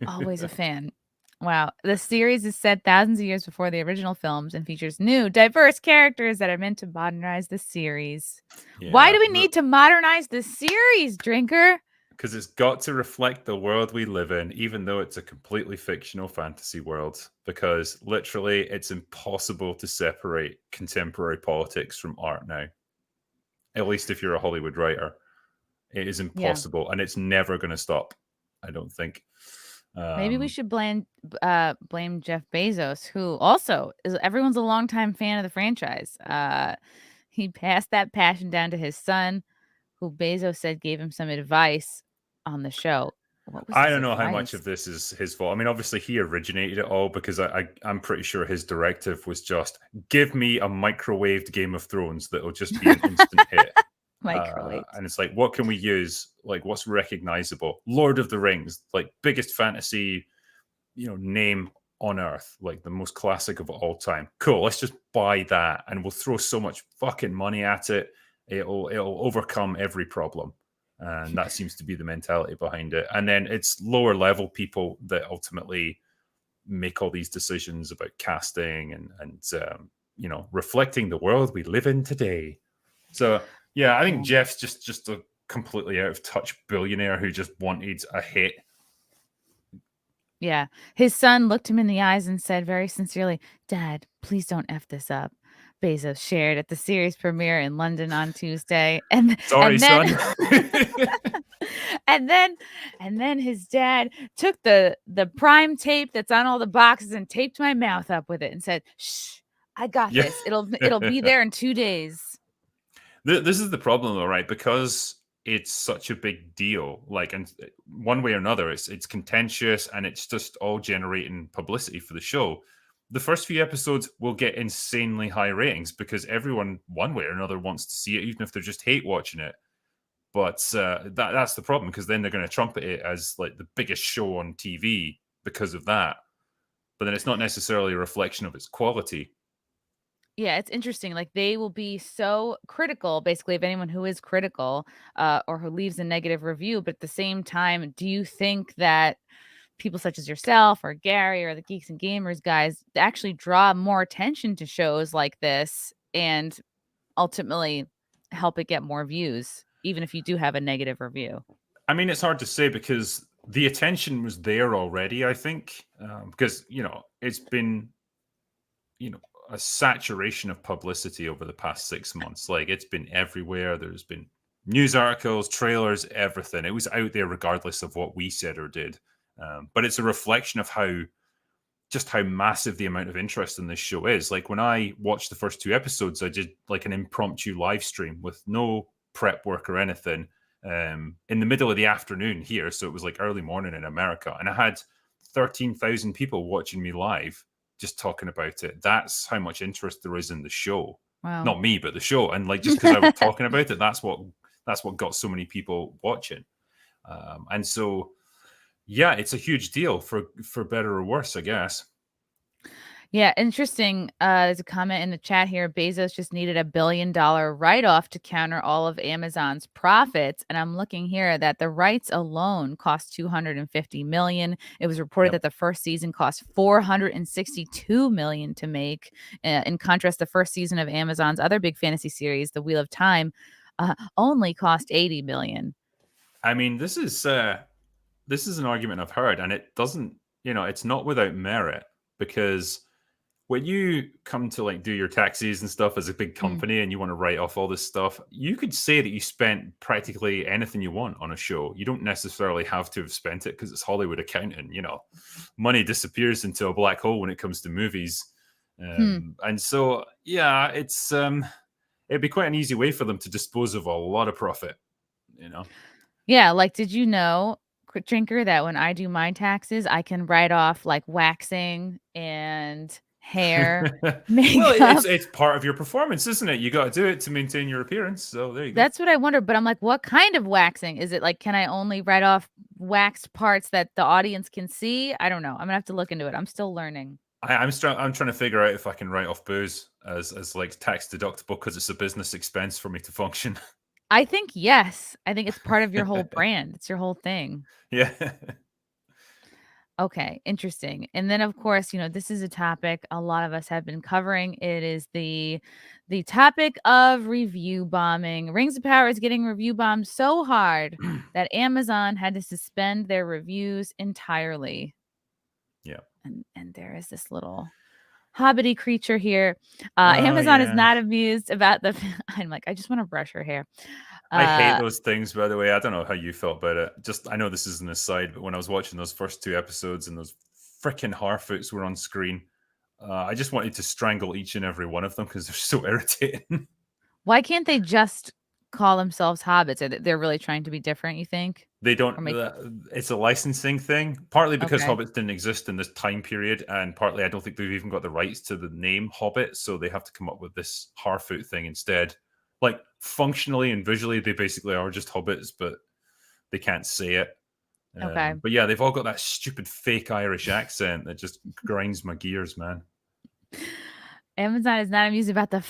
Always a fan. Wow. The series is set thousands of years before the original films and features new, diverse characters that are meant to modernize the series. Why do we need to modernize the series, Drinker? Because it's got to reflect the world we live in, even though it's a completely fictional fantasy world. Because literally, it's impossible to separate contemporary politics from art now. At least if you're a Hollywood writer, it is impossible, and it's never going to stop. I don't think. Maybe we should blame Jeff Bezos, who also is everyone's a longtime fan of the franchise. He passed that passion down to his son, who Bezos said gave him some advice on the show. What was I his don't know how much advice? of this is his fault. I mean, obviously he originated it all because I'm pretty sure his directive was just give me a microwaved Game of Thrones that'll just be an instant hit. Microwave. And it's like, what can we use? Like, what's recognizable? Lord of the Rings, like biggest fantasy, name on earth, like the most classic of all time. Cool. Let's just buy that, and we'll throw so much fucking money at it. It'll overcome every problem, and that seems to be the mentality behind it. And then it's lower level people that ultimately make all these decisions about casting and reflecting the world we live in today. So. Yeah, I think Jeff's just a completely out of touch billionaire who just wanted a hit. Yeah. His son looked him in the eyes and said very sincerely, "Dad, please don't F this up." Bezos shared at the series premiere in London on Tuesday. Sorry, son. and then his dad took the prime tape that's on all the boxes and taped my mouth up with it and said, "Shh, I got this. It'll be there in 2 days." This is the problem, though, right? Because it's such a big deal. Like, and one way or another, it's contentious and it's just all generating publicity for the show. The first few episodes will get insanely high ratings because everyone, one way or another, wants to see it, even if they're just hate watching it. But that's the problem, because then they're going to trumpet it as like the biggest show on TV because of that. But then it's not necessarily a reflection of its quality. Yeah, it's interesting. Like they will be so critical, basically, of anyone who is critical or who leaves a negative review. But at the same time, do you think that people such as yourself or Gary or the Geeks and Gamers guys actually draw more attention to shows like this and ultimately help it get more views, even if you do have a negative review? I mean, it's hard to say because the attention was there already, I think, because, it's been, a saturation of publicity over the past 6 months. Like, it's been everywhere. There's been news articles, trailers, everything. It was out there regardless of what we said or did. But it's a reflection of how massive the amount of interest in this show is. Like, when I watched the first 2 episodes, I did like an impromptu live stream with no prep work or anything in the middle of the afternoon here. So it was like early morning in America. And I had 13,000 people watching me live, just talking about it. That's how much interest there is in the show. Wow. Not me, but the show. And like, just because I was talking about it, that's what got so many people watching. And so, yeah, it's a huge deal for better or worse, I guess. Yeah, interesting. There's a comment in the chat here. Bezos just needed $1 billion write-off to counter all of Amazon's profits. And I'm looking here that the rights alone cost $250 million. It was reported that the first season cost $462 million to make. In contrast, the first season of Amazon's other big fantasy series, The Wheel of Time, only cost $80 million. I mean, this is an argument I've heard, and it doesn't, it's not without merit, because when you come to like do your taxes and stuff as a big company and you want to write off all this stuff, you could say that you spent practically anything you want on a show. You don't necessarily have to have spent it because it's Hollywood accounting. Money disappears into a black hole when it comes to movies. And so, yeah, it's it'd be quite an easy way for them to dispose of a lot of profit, Yeah, like, did you know, Drinker, that when I do my taxes, I can write off like waxing and hair, Well, makeup. it's part of your performance, isn't it? You got to do it to maintain your appearance. So there you go. That's what I wonder. But I'm like, what kind of waxing? Is it like, can I only write off waxed parts that the audience can see? I don't know. I'm gonna have to look into it. I'm still learning. I'm trying to figure out if I can write off booze as like tax deductible because it's a business expense for me to function. I think yes. I think it's part of your whole brand. It's your whole thing. Yeah. Okay, interesting. And then of course, this is a topic a lot of us have been covering. It is the topic of review bombing. Rings of Power is getting review bombed so hard that Amazon had to suspend their reviews entirely. Yeah. And there is this little hobbity creature here. Oh, Amazon is yeah. not amused about the I'm like, I just want to brush her hair. I hate those things, by the way. I don't know how you felt about it. I know this is an aside, but when I was watching those first 2 episodes and those freaking Harfoots were on screen, I just wanted to strangle each and every one of them because they're so irritating. Why can't they just call themselves hobbits? They're really trying to be different, you think? They don't. Make... It's a licensing thing, partly because Okay. hobbits didn't exist in this time period, and partly I don't think they've even got the rights to the name Hobbit, so they have to come up with this Harfoot thing instead. Like functionally and visually, they basically are just hobbits, but they can't say it. Okay. But yeah, they've all got that stupid fake Irish accent that just grinds my gears, man. Amazon is not amused about the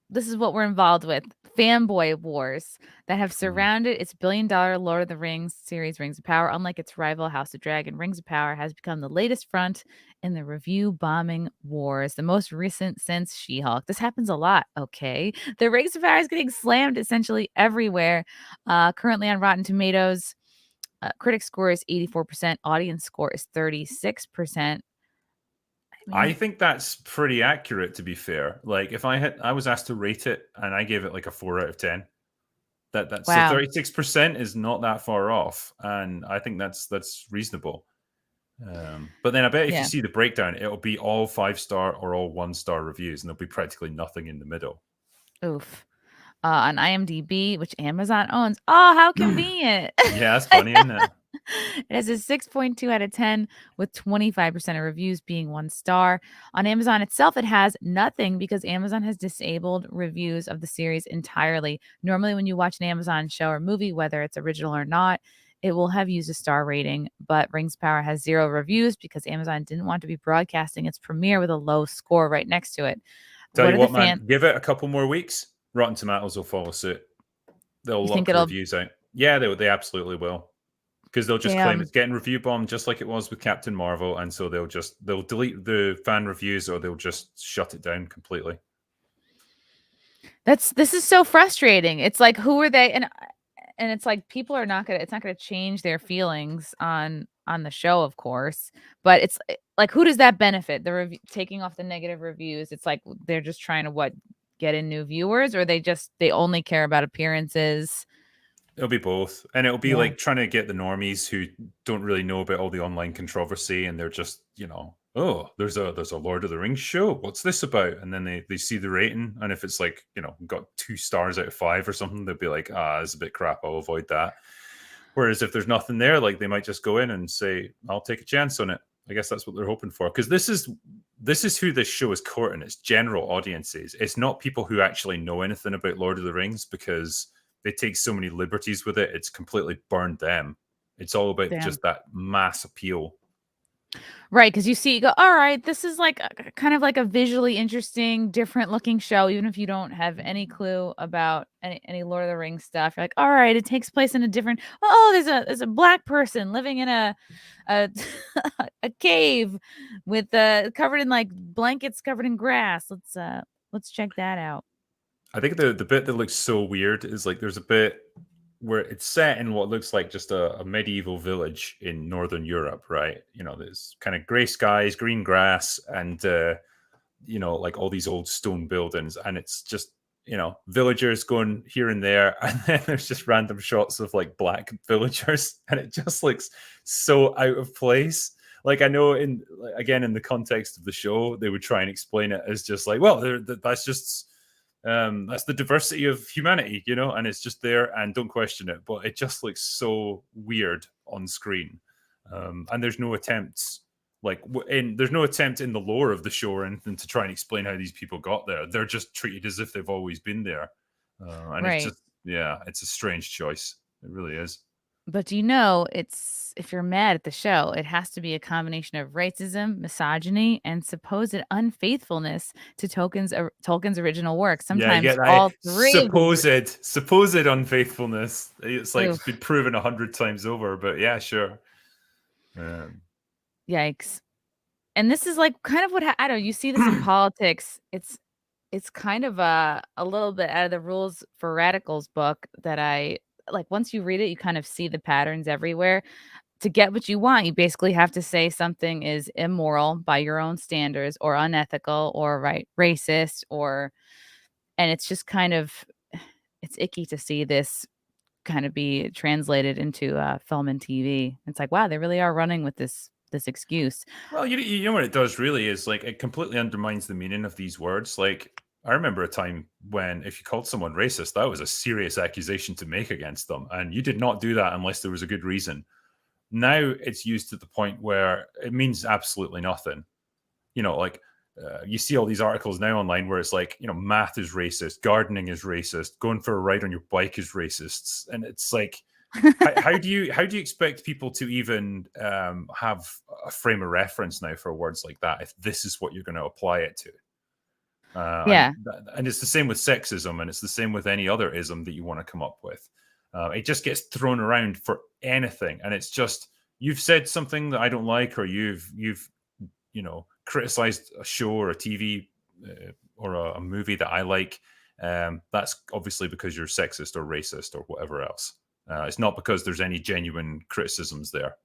this is what we're involved with. Fanboy wars that have surrounded its billion-dollar Lord of the Rings series, Rings of Power. Unlike its rival, House of Dragon, Rings of Power has become the latest front in the review bombing wars, the most recent since She-Hulk. This happens a lot, okay? The Rings of Power is getting slammed essentially everywhere. Currently on Rotten Tomatoes, critic score is 84%, audience score is 36%. I think that's pretty accurate, to be fair. Like if I was asked to rate it and I gave it like a 4 out of 10. That's Wow. So 36% is not that far off, and I think that's reasonable. But then I bet if you see the breakdown, it'll be all 5-star or all 1-star reviews, and there'll be practically nothing in the middle. Oof. On IMDb, which Amazon owns. Oh, how convenient. Yeah, that's funny, isn't it? It has a 6.2 out of 10 with 25% of reviews being 1 star. On Amazon itself, it has nothing because Amazon has disabled reviews of the series entirely. Normally, when you watch an Amazon show or movie, whether it's original or not, it will have used a star rating, but Rings of Power has 0 reviews because Amazon didn't want to be broadcasting its premiere with a low score right next to it. Tell you what, man, give it a couple more weeks. Rotten Tomatoes will follow suit. They'll lock reviews out. Yeah, they absolutely will. Because they'll just claim it's getting review bombed just like it was with Captain Marvel, and so they'll delete the fan reviews or they'll just shut it down completely. This is so frustrating. It's like, who are they? And it's like people are not gonna change their feelings on the show, of course, but it's like, who does that benefit? The taking off the negative reviews. It's like they're just trying to get in new viewers, or they only care about appearances. It'll be both, and it'll be like trying to get the normies who don't really know about all the online controversy, and they're just, oh, there's a Lord of the Rings show. What's this about? And then they see the rating, and if it's like, got 2 stars out of 5 or something, they'll be like, it's a bit crap. I'll avoid that. Whereas if there's nothing there, like they might just go in and say, I'll take a chance on it. I guess that's what they're hoping for, because this is who this show is courting. It's general audiences. It's not people who actually know anything about Lord of the Rings, because they take so many liberties with it. It's completely burned them. It's all about just that mass appeal. Right, because you go, all right, this is like kind of like a visually interesting, different looking show, even if you don't have any clue about any Lord of the Rings stuff. You're like, all right, it takes place in a different. Oh, there's a black person living in a a cave with covered in like blankets covered in grass. Let's check that out. I think the bit that looks so weird is like there's a bit where it's set in what looks like just a medieval village in Northern Europe, right? There's kind of gray skies, green grass, and like all these old stone buildings, and it's just villagers going here and there, and then there's just random shots of like black villagers, and it just looks so out of place. Like, I know in the context of the show, they would try and explain it as just like, well, that's just that's the diversity of humanity, and it's just there, and don't question it. But it just looks so weird on screen, and there's no attempts. Like, there's no attempt in the lore of the show or anything to try and explain how these people got there. They're just treated as if they've always been there, and it's Right. just, it's a strange choice. It really is. But you know, it's if you're mad at the show, it has to be a combination of racism, misogyny, and supposed unfaithfulness to Tolkien's original work. Yeah, you Sometimes get that all three of these. supposed unfaithfulness. It's like it's Oof, been proven 100 times over. But yeah, sure. yikes. And this is like kind of what I don't know, you see this in politics. It's kind of a little bit out of the rules for radicals book that I like. Once you read it, you kind of see the patterns everywhere. To get what you want, you basically have to say something is immoral by your own standards or unethical or racist and it's just kind of it's icky to see this kind of be translated into film and TV. It's like, wow, they really are running with this excuse. Well, you know what it does really is like it completely undermines the meaning of these words. Like I remember a time when if you called someone racist, that was a serious accusation to make against them, and you did not do that unless there was a good reason. Now it's used to the point where it means absolutely nothing. You know, like you see all these articles now online where it's like, you know, math is racist, gardening is racist, going for a ride on your bike is racist, and it's like, how do you expect people to even have a frame of reference now for words like that if this is what you're going to apply it to? Yeah. And it's the same with sexism, and it's the same with any other ism that you want to come up with. It just gets thrown around for anything, and it's just you've said something that I don't like, or you've you know criticized a show or a TV or a movie that I like. That's obviously because you're sexist or racist or whatever else. It's not because there's any genuine criticisms there.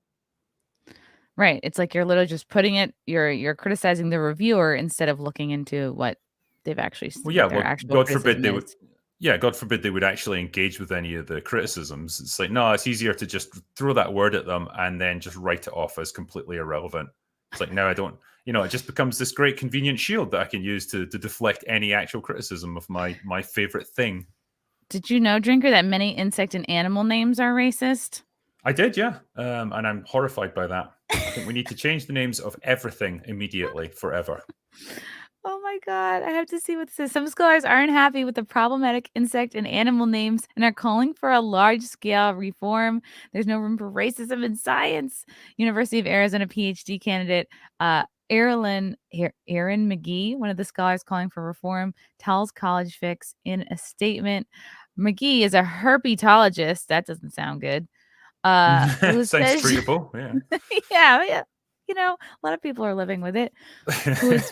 Right. It's like you're literally just putting it. You're criticizing the reviewer instead of looking into what they've actually Well, yeah. what their Well, actual God forbid criticism they is. would. Yeah, God forbid they would actually engage with any of the criticisms. It's like, no, it's easier to just throw that word at them and then just write it off as completely irrelevant. It's like, no, I don't, it just becomes this great convenient shield that I can use to deflect any actual criticism of my favorite thing. Did you know, Drinker, that many insect and animal names are racist? I did, yeah. And I'm horrified by that. I think we need to change the names of everything immediately, forever. Oh my God, I have to see what this is. Some scholars aren't happy with the problematic insect and animal names and are calling for a large-scale reform. There's no room for racism in science. University of Arizona PhD candidate Aaron McGee, one of the scholars calling for reform, tells College Fix in a statement. McGee is a herpetologist. That doesn't sound good. Who Sounds says, treatable, yeah. yeah. A lot of people are living with it. Who is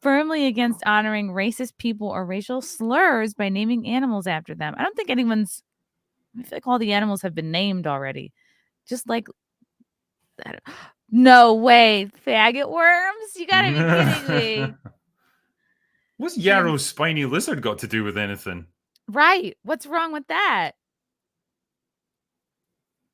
firmly against honoring racist people or racial slurs by naming animals after them. I don't think I feel like all the animals have been named already. Just like, no way, faggot worms? You gotta be kidding me. What's Yarrow's spiny lizard got to do with anything? Right. What's wrong with that?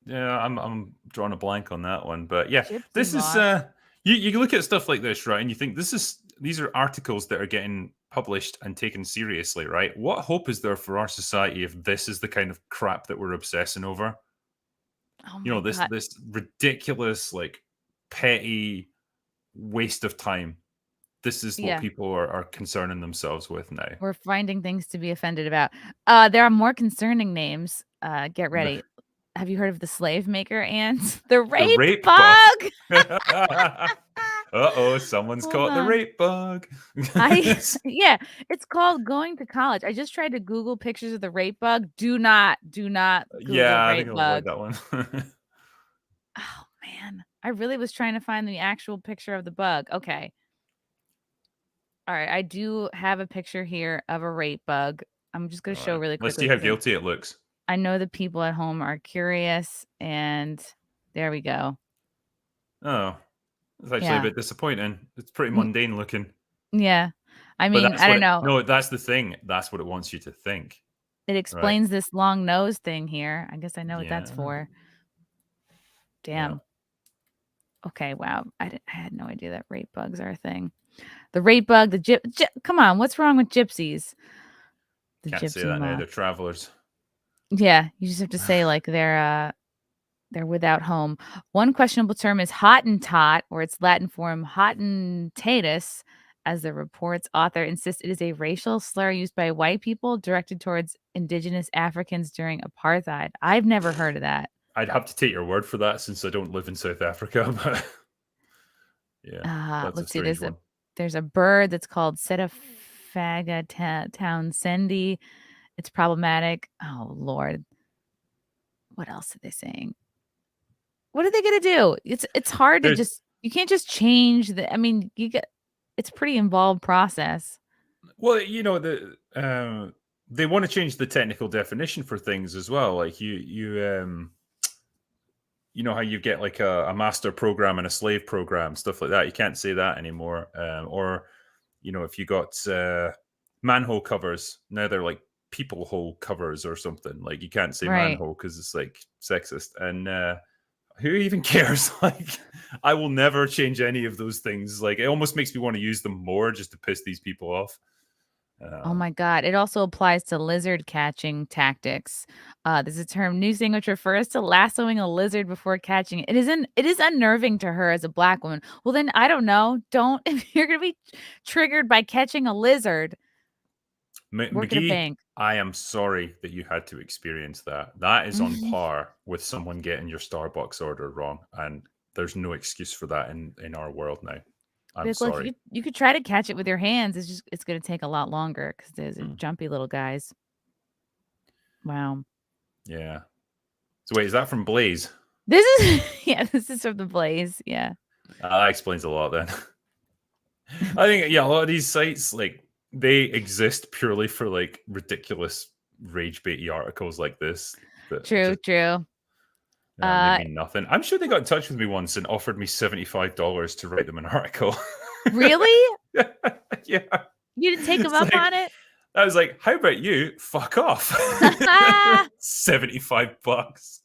Yeah, I'm drawing a blank on that one. But yeah, Gypsy this moth. is you look at stuff like this, right? And you think these are articles that are getting published and taken seriously, right? What hope is there for our society if this is the kind of crap that we're obsessing over? Oh my God. This ridiculous, like, petty waste of time. This is what people are concerning themselves with now. We're finding things to be offended about. There are more concerning names. Get ready. Have you heard of the slave maker ants? The rape bug. Uh-oh, someone's caught the rape bug. Yeah, it's called going to college. I just tried to Google pictures of the rape bug. Do not Google I rape think I'll bug. avoid that one. Oh man, I really was trying to find the actual picture of the bug. Okay. All right, I do have a picture here of a rape bug. I'm just going to show really quickly. Let's see how guilty it looks. I know the people at home are curious, and there we go. Oh, it's actually a bit disappointing. It's pretty mundane looking. Yeah. I mean, I don't know. No, that's the thing. That's what it wants you to think. It explains this long nose thing here. I guess I know what that's for. Damn. Yeah. Okay, wow. I had no idea that rape bugs are a thing. The rape bug, come on, what's wrong with gypsies? Can't say that now. They're travelers. Yeah, you just have to say like they're They're without home. One questionable term is Hottentot, or its Latin form Hottentatus, as the report's author insists it is a racial slur used by white people directed towards indigenous Africans during apartheid. I've never heard of that. I'd have to take your word for that since I don't live in South Africa, but yeah, that's a Let's see. strange one. There's a bird that's called Setaphaga townsendi. It's problematic. Oh Lord. What else are they saying? What are they gonna do? It's hard to just, you can't just change the, I mean, it's a pretty involved process. Well, you know, they want to change the technical definition for things as well. Like you know how you get like a master program and a slave program, stuff like that. You can't say that anymore. Or, you know, if you got manhole covers, now they're like people hole covers or something. Like you can't say manhole because it's like sexist. And who even cares? Like, I will never change any of those things. Like, it almost makes me want to use them more just to piss these people off. Oh my God. It also applies to lizard catching tactics. There's a term noosing, which refers to lassoing a lizard before catching it. It is unnerving to her as a black woman. Well, then I don't know. If you're going to be triggered by catching a lizard, work at a McGee, bank. I am sorry that you had to experience that. That is on par with someone getting your Starbucks order wrong. And there's no excuse for that in our world now. I'm sorry. Look, you could try to catch it with your hands. It's going to take a lot longer because there's jumpy little guys. Wow. Yeah. So wait, is that from Blaze? This is from the Blaze. Yeah. That explains a lot then. I think, yeah, a lot of these sites, like, they exist purely for like ridiculous rage baity articles like this. True. They mean nothing. I'm sure they got in touch with me once and offered me $75 to write them an article. Really? Yeah. You didn't take them up on it? I was like, how about you? Fuck off. $75.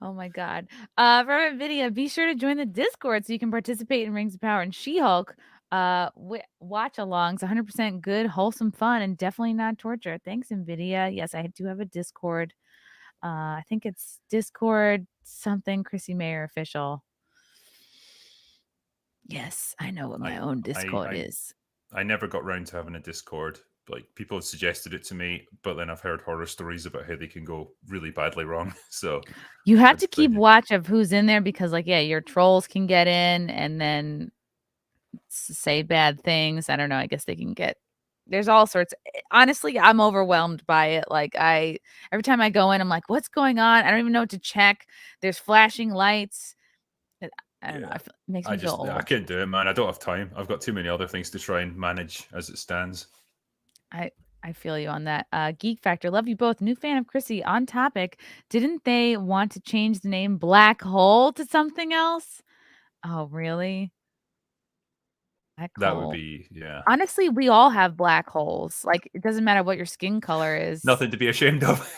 Oh my God. From NVIDIA, be sure to join the Discord so you can participate in Rings of Power and She-Hulk. Watch alongs, 100% good, wholesome fun, and definitely not torture. Thanks, NVIDIA. Yes, I do have a Discord. I think it's Discord something Chrissie Mayr official. Yes, I know what my own Discord is. I never got round to having a Discord. Like, people have suggested it to me, but then I've heard horror stories about how they can go really badly wrong. So you have to keep watch of who's in there because, like, yeah, your trolls can get in and then say bad things. I don't know. I guess they can get. There's all sorts. Honestly, I'm overwhelmed by it. Like, every time I go in, I'm like, what's going on? I don't even know what to check. There's flashing lights. I don't know. It makes me feel old. I can't do it, man. I don't have time. I've got too many other things to try and manage as it stands. I feel you on that. Geek Factor, love you both. New fan of Chrissy. On topic, didn't they want to change the name Black Hole to something else? Oh, really? That would be, yeah. Honestly, we all have black holes. Like, it doesn't matter what your skin color is. Nothing to be ashamed of.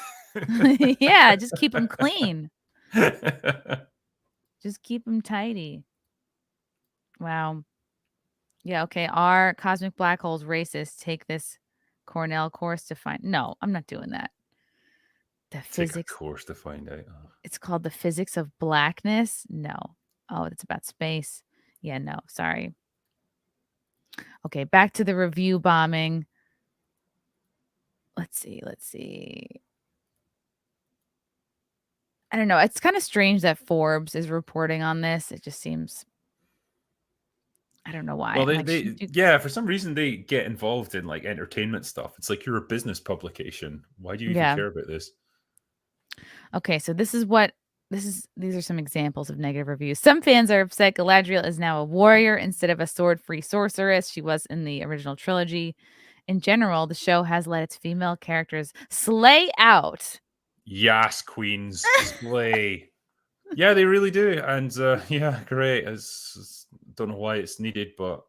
Yeah, just keep them clean. Just keep them tidy. Wow. Yeah, okay. Are cosmic black holes racist? Take this Cornell course to find. No, I'm not doing that. The physics course to find out. Oh. It's called the physics of blackness. No. Oh, it's about space. Yeah, no, sorry. Okay, back to the review bombing. Let's see. I don't know. It's kind of strange that Forbes is reporting on this. It just seems, I don't know why. Well, yeah, for some reason they get involved in like entertainment stuff. It's like you're a business publication. Why do you even care about this? Okay, so these are some examples of negative reviews. Some fans are upset Galadriel is now a warrior instead of a sword-free sorceress she was in the original trilogy. In general, the show has let its female characters slay out. Yes, queens, slay. Yeah, they really do. And yeah, great. Don't know why it's needed, but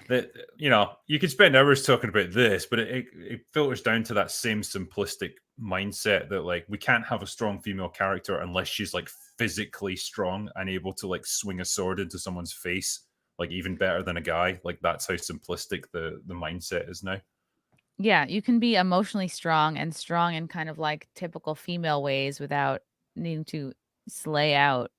you could spend hours talking about this, but it filters down to that same simplistic mindset that like we can't have a strong female character unless she's like physically strong and able to like swing a sword into someone's face, like even better than a guy. Like, that's how simplistic the mindset is now. Yeah, you can be emotionally strong and strong in kind of like typical female ways without needing to slay out.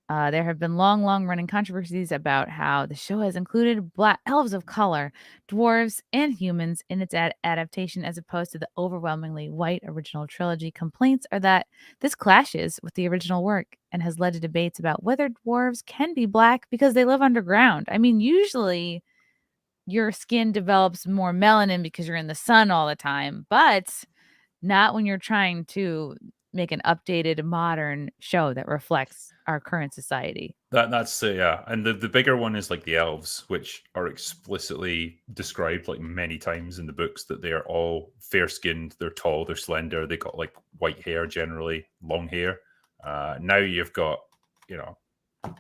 There have been long running controversies about how the show has included black elves of color, dwarves, and humans in its adaptation as opposed to the overwhelmingly white original trilogy. Complaints are that this clashes with the original work and has led to debates about whether dwarves can be black because they live underground. I mean, usually your skin develops more melanin because you're in the sun all the time, but not when you're trying to make an updated modern show that reflects our current society. That's yeah, and the bigger one is like the elves, which are explicitly described like many times in the books that they are all fair skinned, they're tall, they're slender, they got like white hair generally, long hair. Now you've got, you know,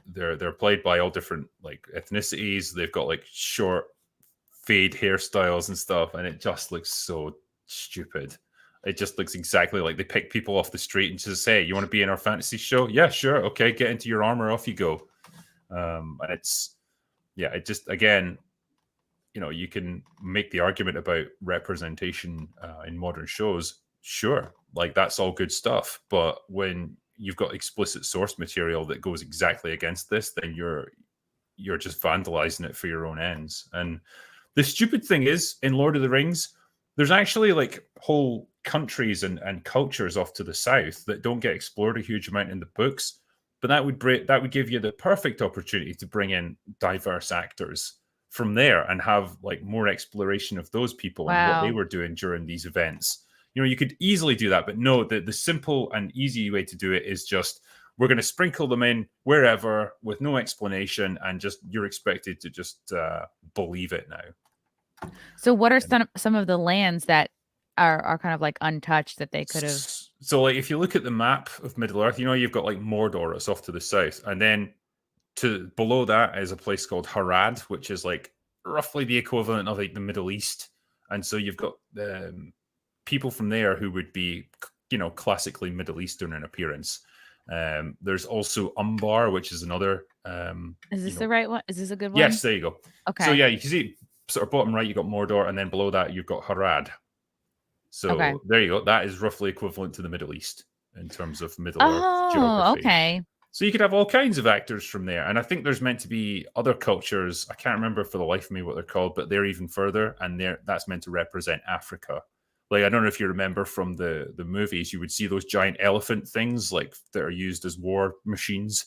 they're played by all different like ethnicities. They've got like short fade hairstyles and stuff, and it just looks so stupid. It just looks exactly like they pick people off the street and just say, "You want to be in our fantasy show? Yeah, sure. Okay, get into your armor, off you go." And it's, yeah, it just, again, you know, you can make the argument about representation in modern shows. Sure, like that's all good stuff. But when you've got explicit source material that goes exactly against this, then you're just vandalizing it for your own ends. And the stupid thing is, in Lord of the Rings, there's actually like whole countries and cultures off to the south that don't get explored a huge amount in the books. But that would give you the perfect opportunity to bring in diverse actors from there and have like more exploration of those people and what they Wow. were doing during these events. You know, you could easily do that, but no, the simple and easy way to do it is just, we're going to sprinkle them in wherever with no explanation, and just you're expected to just believe it now. So what are some of the lands that are kind of like untouched that they could have? So like if you look at the map of Middle Earth, you know, you've got like Mordor, it's off to the south, and then to below that is a place called Harad, which is like roughly the equivalent of like the Middle East. And so you've got people from there who would be, you know, classically Middle Eastern in appearance. There's also Umbar, which is another. Is this the right one? Is this a good one? Yes, there you go. Okay. So yeah, you can see sort of bottom right, you got Mordor, and then below that you've got Harad. So there you go. That is roughly equivalent to the Middle East in terms of Middle Earth geography. Okay. So you could have all kinds of actors from there. And I think there's meant to be other cultures. I can't remember for the life of me what they're called, but they're even further. And that's meant to represent Africa. Like, I don't know if you remember from the movies, you would see those giant elephant things like that are used as war machines.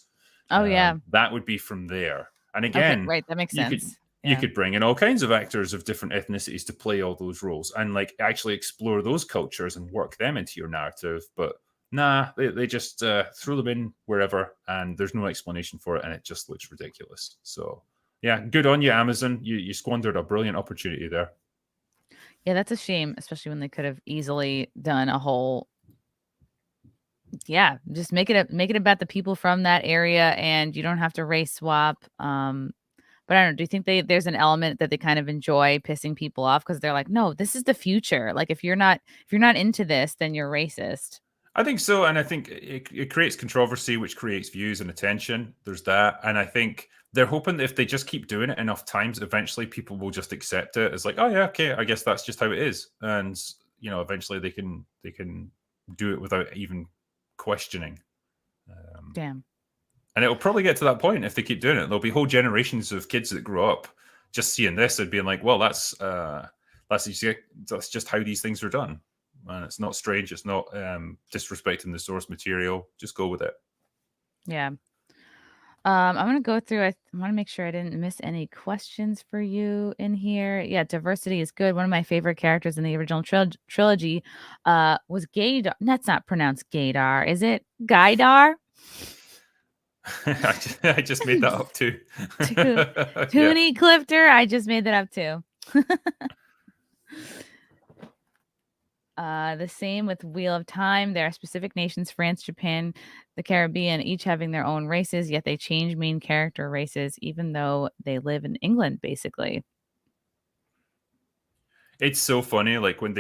Oh, yeah. That would be from there. And again, okay, right, that makes sense. You could bring in all kinds of actors of different ethnicities to play all those roles and like actually explore those cultures and work them into your narrative. But nah, they just throw them in wherever, and there's no explanation for it, and it just looks ridiculous. So yeah, good on you, Amazon. You squandered a brilliant opportunity there. Yeah, that's a shame, especially when they could have easily done a whole. Yeah, just make it about the people from that area, and you don't have to race swap. But I don't know. Do you think there's an element that they kind of enjoy pissing people off because they're like, no, this is the future. Like if you're not into this, then you're racist. I think so, and I think it creates controversy, which creates views and attention. There's that, and I think they're hoping that if they just keep doing it enough times, eventually people will just accept it as like, oh yeah, okay, I guess that's just how it is, and you know, eventually they can do it without even questioning. Damn. And it'll probably get to that point if they keep doing it. There'll be whole generations of kids that grow up just seeing this and being like, well, that's just how these things are done. And it's not strange. It's not disrespecting the source material. Just go with it. Yeah. I'm going to go through. I want to make sure I didn't miss any questions for you in here. Yeah, diversity is good. One of my favorite characters in the original trilogy was Gaydar. That's not pronounced Gaydar. Is it Gaydar? I just made that up too. Toonie Clifter. I just made that up too. The same with Wheel of Time. There are specific nations, France, Japan, the Caribbean, each having their own races, yet they change main character races, even though they live in England, basically. It's so funny, like when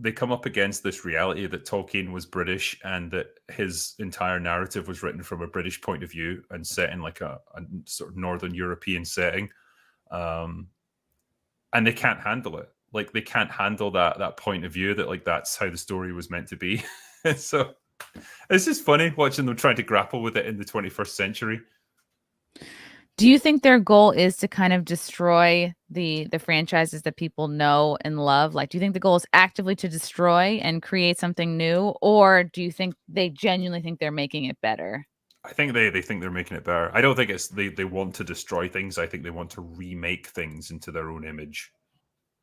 they come up against this reality that Tolkien was British and that his entire narrative was written from a British point of view and set in like a sort of Northern European setting. And they can't handle it. like they can't handle that point of view that like that's how the story was meant to be. So it's just funny watching them trying to grapple with it in the 21st century. Do you think their goal is to kind of destroy the franchises that people know and love? Like, do you think the goal is actively to destroy and create something new, or do you think they genuinely think they're making it better? I think they think they're making it better. I don't think it's they want to destroy things. I think they want to remake things into their own image,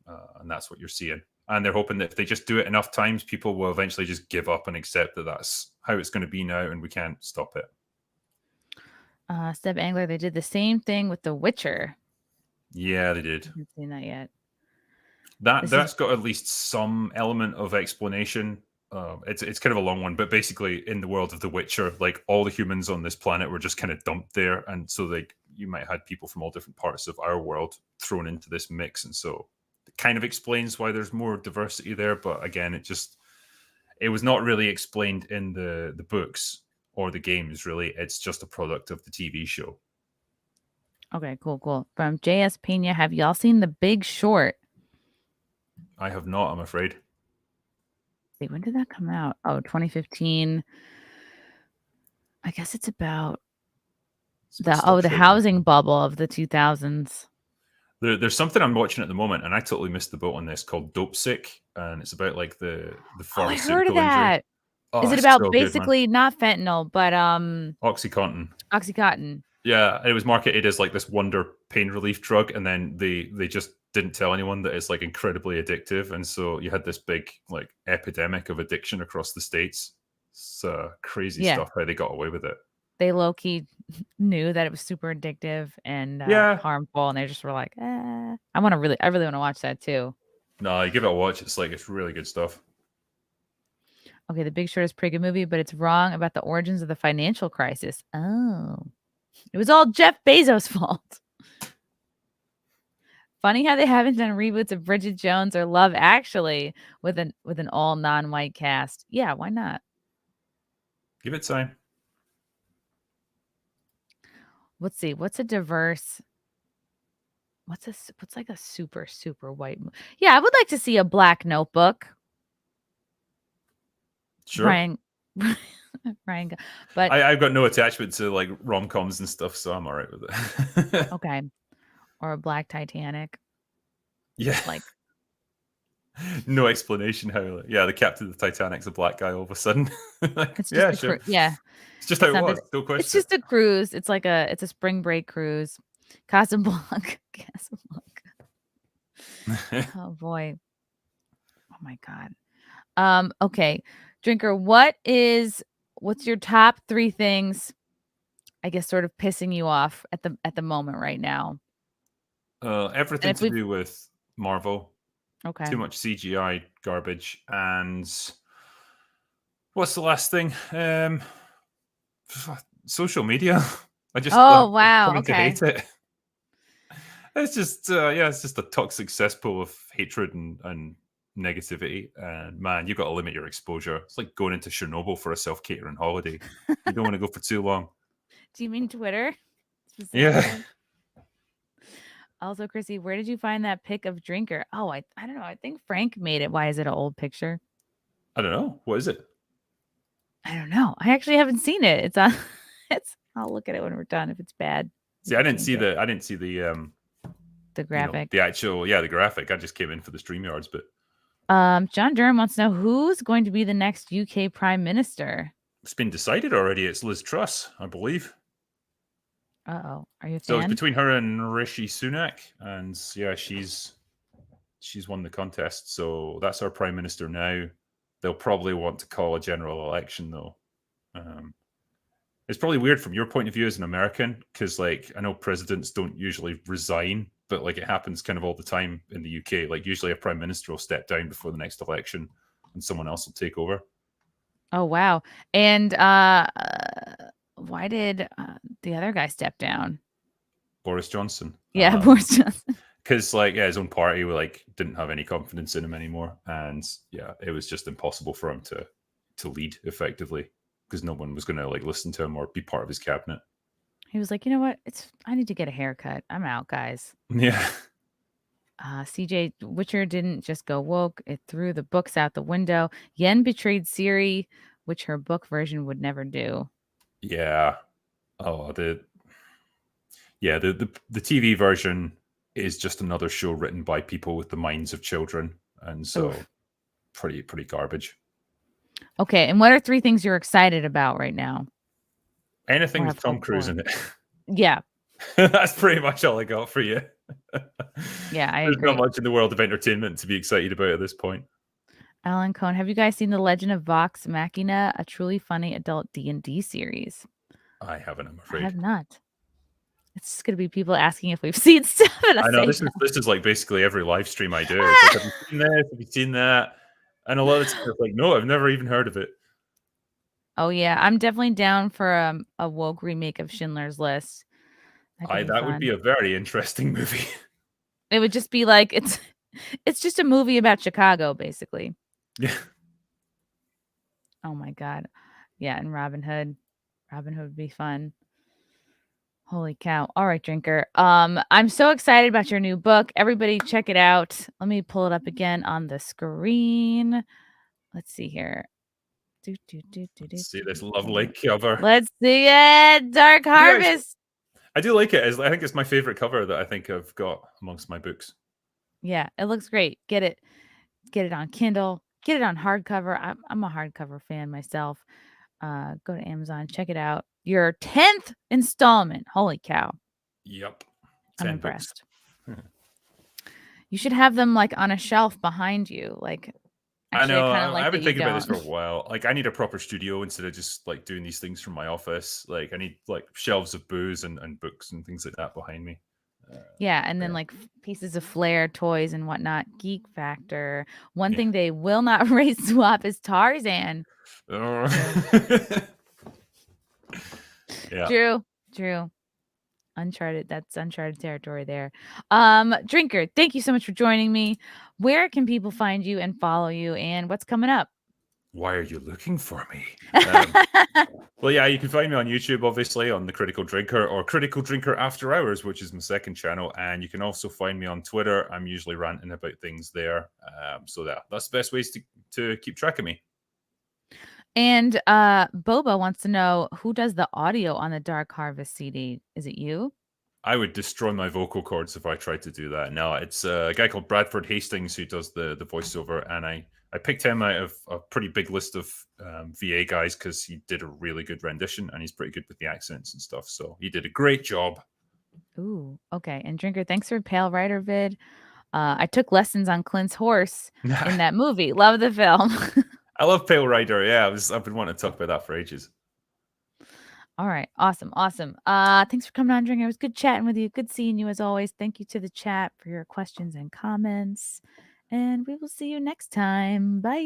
and that's what you're seeing. And they're hoping that if they just do it enough times, people will eventually just give up and accept that that's how it's going to be now, and we can't stop it. Steb Angler, they did the same thing with The Witcher. Yeah, they did. I haven't seen that yet. That's got at least some element of explanation. It's kind of a long one, but basically, in the world of The Witcher, like all the humans on this planet were just kind of dumped there, and so like you might have had people from all different parts of our world thrown into this mix, and so it kind of explains why there's more diversity there. But again, it was not really explained in the books or the games. Really, it's just a product of the TV show. Okay, cool. From JS Pena, have y'all seen The Big Short? I have not, I'm afraid. Wait, when did that come out? Oh, 2015. I guess it's about the housing bubble of the 2000s. There's something I'm watching at the moment, and I totally missed the boat on this, called Dope Sick, and it's about like the pharmaceutical I heard of that. injury. Oh, is it it's about so basically good, not fentanyl, but OxyContin? Oxycontin. Yeah, it was marketed as like this wonder pain relief drug, and then they just didn't tell anyone that it's like incredibly addictive, and so you had this big like epidemic of addiction across the States. It's crazy stuff how they got away with it. They low-key knew that it was super addictive and harmful, and they just were like, I really want to watch that too. No, you give it a watch. It's really good stuff. Okay, The Big Short is a pretty good movie, but it's wrong about the origins of the financial crisis. Oh, it was all Jeff Bezos' fault. Funny how they haven't done reboots of Bridget Jones or Love Actually with an all non-white cast. Yeah, why not? Give it time. Let's see. What's a diverse? What's like a super white? Yeah, I would like to see a Black Notebook. Sure. Ryan, but I've got no attachment to like rom-coms and stuff, so I'm all right with it. Okay, or a Black Titanic. Yeah, like no explanation how. The captain of the Titanic's a black guy all of a sudden. Like, it's just sure. It's just it's how it was. No question. It's just a cruise. It's a spring break cruise. Casablanca. Oh boy. Oh my god. Okay. Drinker, what's your top 3 things, I guess, sort of pissing you off at the moment right now? Everything to do with Marvel. Okay. Too much CGI garbage. And what's the last thing? Social media. I just wow. To hate it. It's just it's just a toxic cesspool of hatred and negativity, and man, you've got to limit your exposure. It's like going into Chernobyl for a self-catering holiday. You don't want to go for too long. Do you mean Twitter? Yeah. Also, Chrissy, where did you find that pic of Drinker? Oh, I don't know. I think Frank made it. Why is it an old picture? I don't know. What is it? I don't know. I actually haven't seen it. It's on. I'll look at it when we're done. If it's bad. See, I didn't see the graphic. The actual the graphic. I just came in for the StreamYards, but John Durham wants to know who's going to be the next UK Prime Minister. It's been decided already. It's Liz Truss, I believe. Are you a fan? So it's between her and Rishi Sunak, and she's won the contest. So that's our Prime Minister now. They'll probably want to call a general election, though. It's probably weird from your point of view as an American, because like I know presidents don't usually resign, but like it happens kind of all the time in the UK. Like usually a prime minister will step down before the next election, and someone else will take over. Oh wow! And why did the other guy step down? Boris Johnson. Yeah, Boris Johnson. Because his own party didn't have any confidence in him anymore, and it was just impossible for him to lead effectively, because no one was going to listen to him or be part of his cabinet. He was like, you know what? I need to get a haircut. I'm out, guys. Yeah. CJ Witcher didn't just go woke; it threw the books out the window. Yen betrayed Siri, which her book version would never do. Yeah. Oh, the TV version is just another show written by people with the minds of children, and so Oof. pretty garbage. Okay, and what are 3 things you're excited about right now? Anything Or with have Tom hope Cruise for? in it. Yeah, That's pretty much all I got for you. yeah, I There's not agree. much in the world of entertainment to be excited about at this point. Alan Cohn, have you guys seen The Legend of Vox Machina, a truly funny adult D&D series? I haven't, I'm I afraid. have not. It's just gonna be people asking if we've seen stuff, and I I know say this no. is like basically every live stream I do. It's like, have you seen this? Have you seen that? And a lot of the time it's like, no, I've never even heard of it. Oh yeah, I'm definitely down for a woke remake of Schindler's List. That could be That would be fun. a very interesting movie. It would just be like it's just a movie about Chicago, basically. Yeah. Oh my god. Yeah, and Robin Hood. Robin Hood would be fun. Holy cow. All right, Drinker. I'm so excited about your new book. Everybody check it out. Let me pull it up again on the screen. Let's see here. See this lovely cover. Let's see it. Dark Harvest. I do like it. I think it's my favorite cover that I think I've got amongst my books. Yeah, it looks great. Get it on Kindle, get it on hardcover. I'm a hardcover fan myself. Go to Amazon, check it out. Your 10th installment. Holy cow. Yep. I'm 10 books. impressed. You should have them like on a shelf behind you. Like, I know. kind of like I've been that you thinking about this for a don't. while. Like, I need a proper studio instead of just like doing these things from my office. Like, I need like shelves of booze and books and things like that behind me. Yeah, and then like pieces of flair, toys, and whatnot. Geek Factor. One thing they will not race swap is Tarzan. Yeah. Drew. Uncharted. That's uncharted territory there. Drinker, thank you so much for joining me. Where can people find you and follow you, and what's coming up? Why are you looking for me? Well, yeah, you can find me on YouTube, obviously, on The Critical Drinker or Critical Drinker After Hours, which is my second channel. And you can also find me on Twitter. I'm usually ranting about things there. So that's the best ways to keep track of me. And Boba wants to know who does the audio on the Dark Harvest CD. Is it you? I would destroy my vocal cords if I tried to do that. No, it's a guy called Bradford Hastings who does the voiceover, and I picked him out of a pretty big list of VA guys because he did a really good rendition, and he's pretty good with the accents and stuff. So he did a great job. Ooh, okay. And Drinker, thanks for Pale Rider vid. I took lessons on Clint's horse in that movie. Love the film. I love Pale Rider. Yeah, I've been wanting to talk about that for ages. All right. Awesome. Thanks for coming on, Drinker. It was good chatting with you. Good seeing you as always. Thank you to the chat for your questions and comments. And we will see you next time. Bye.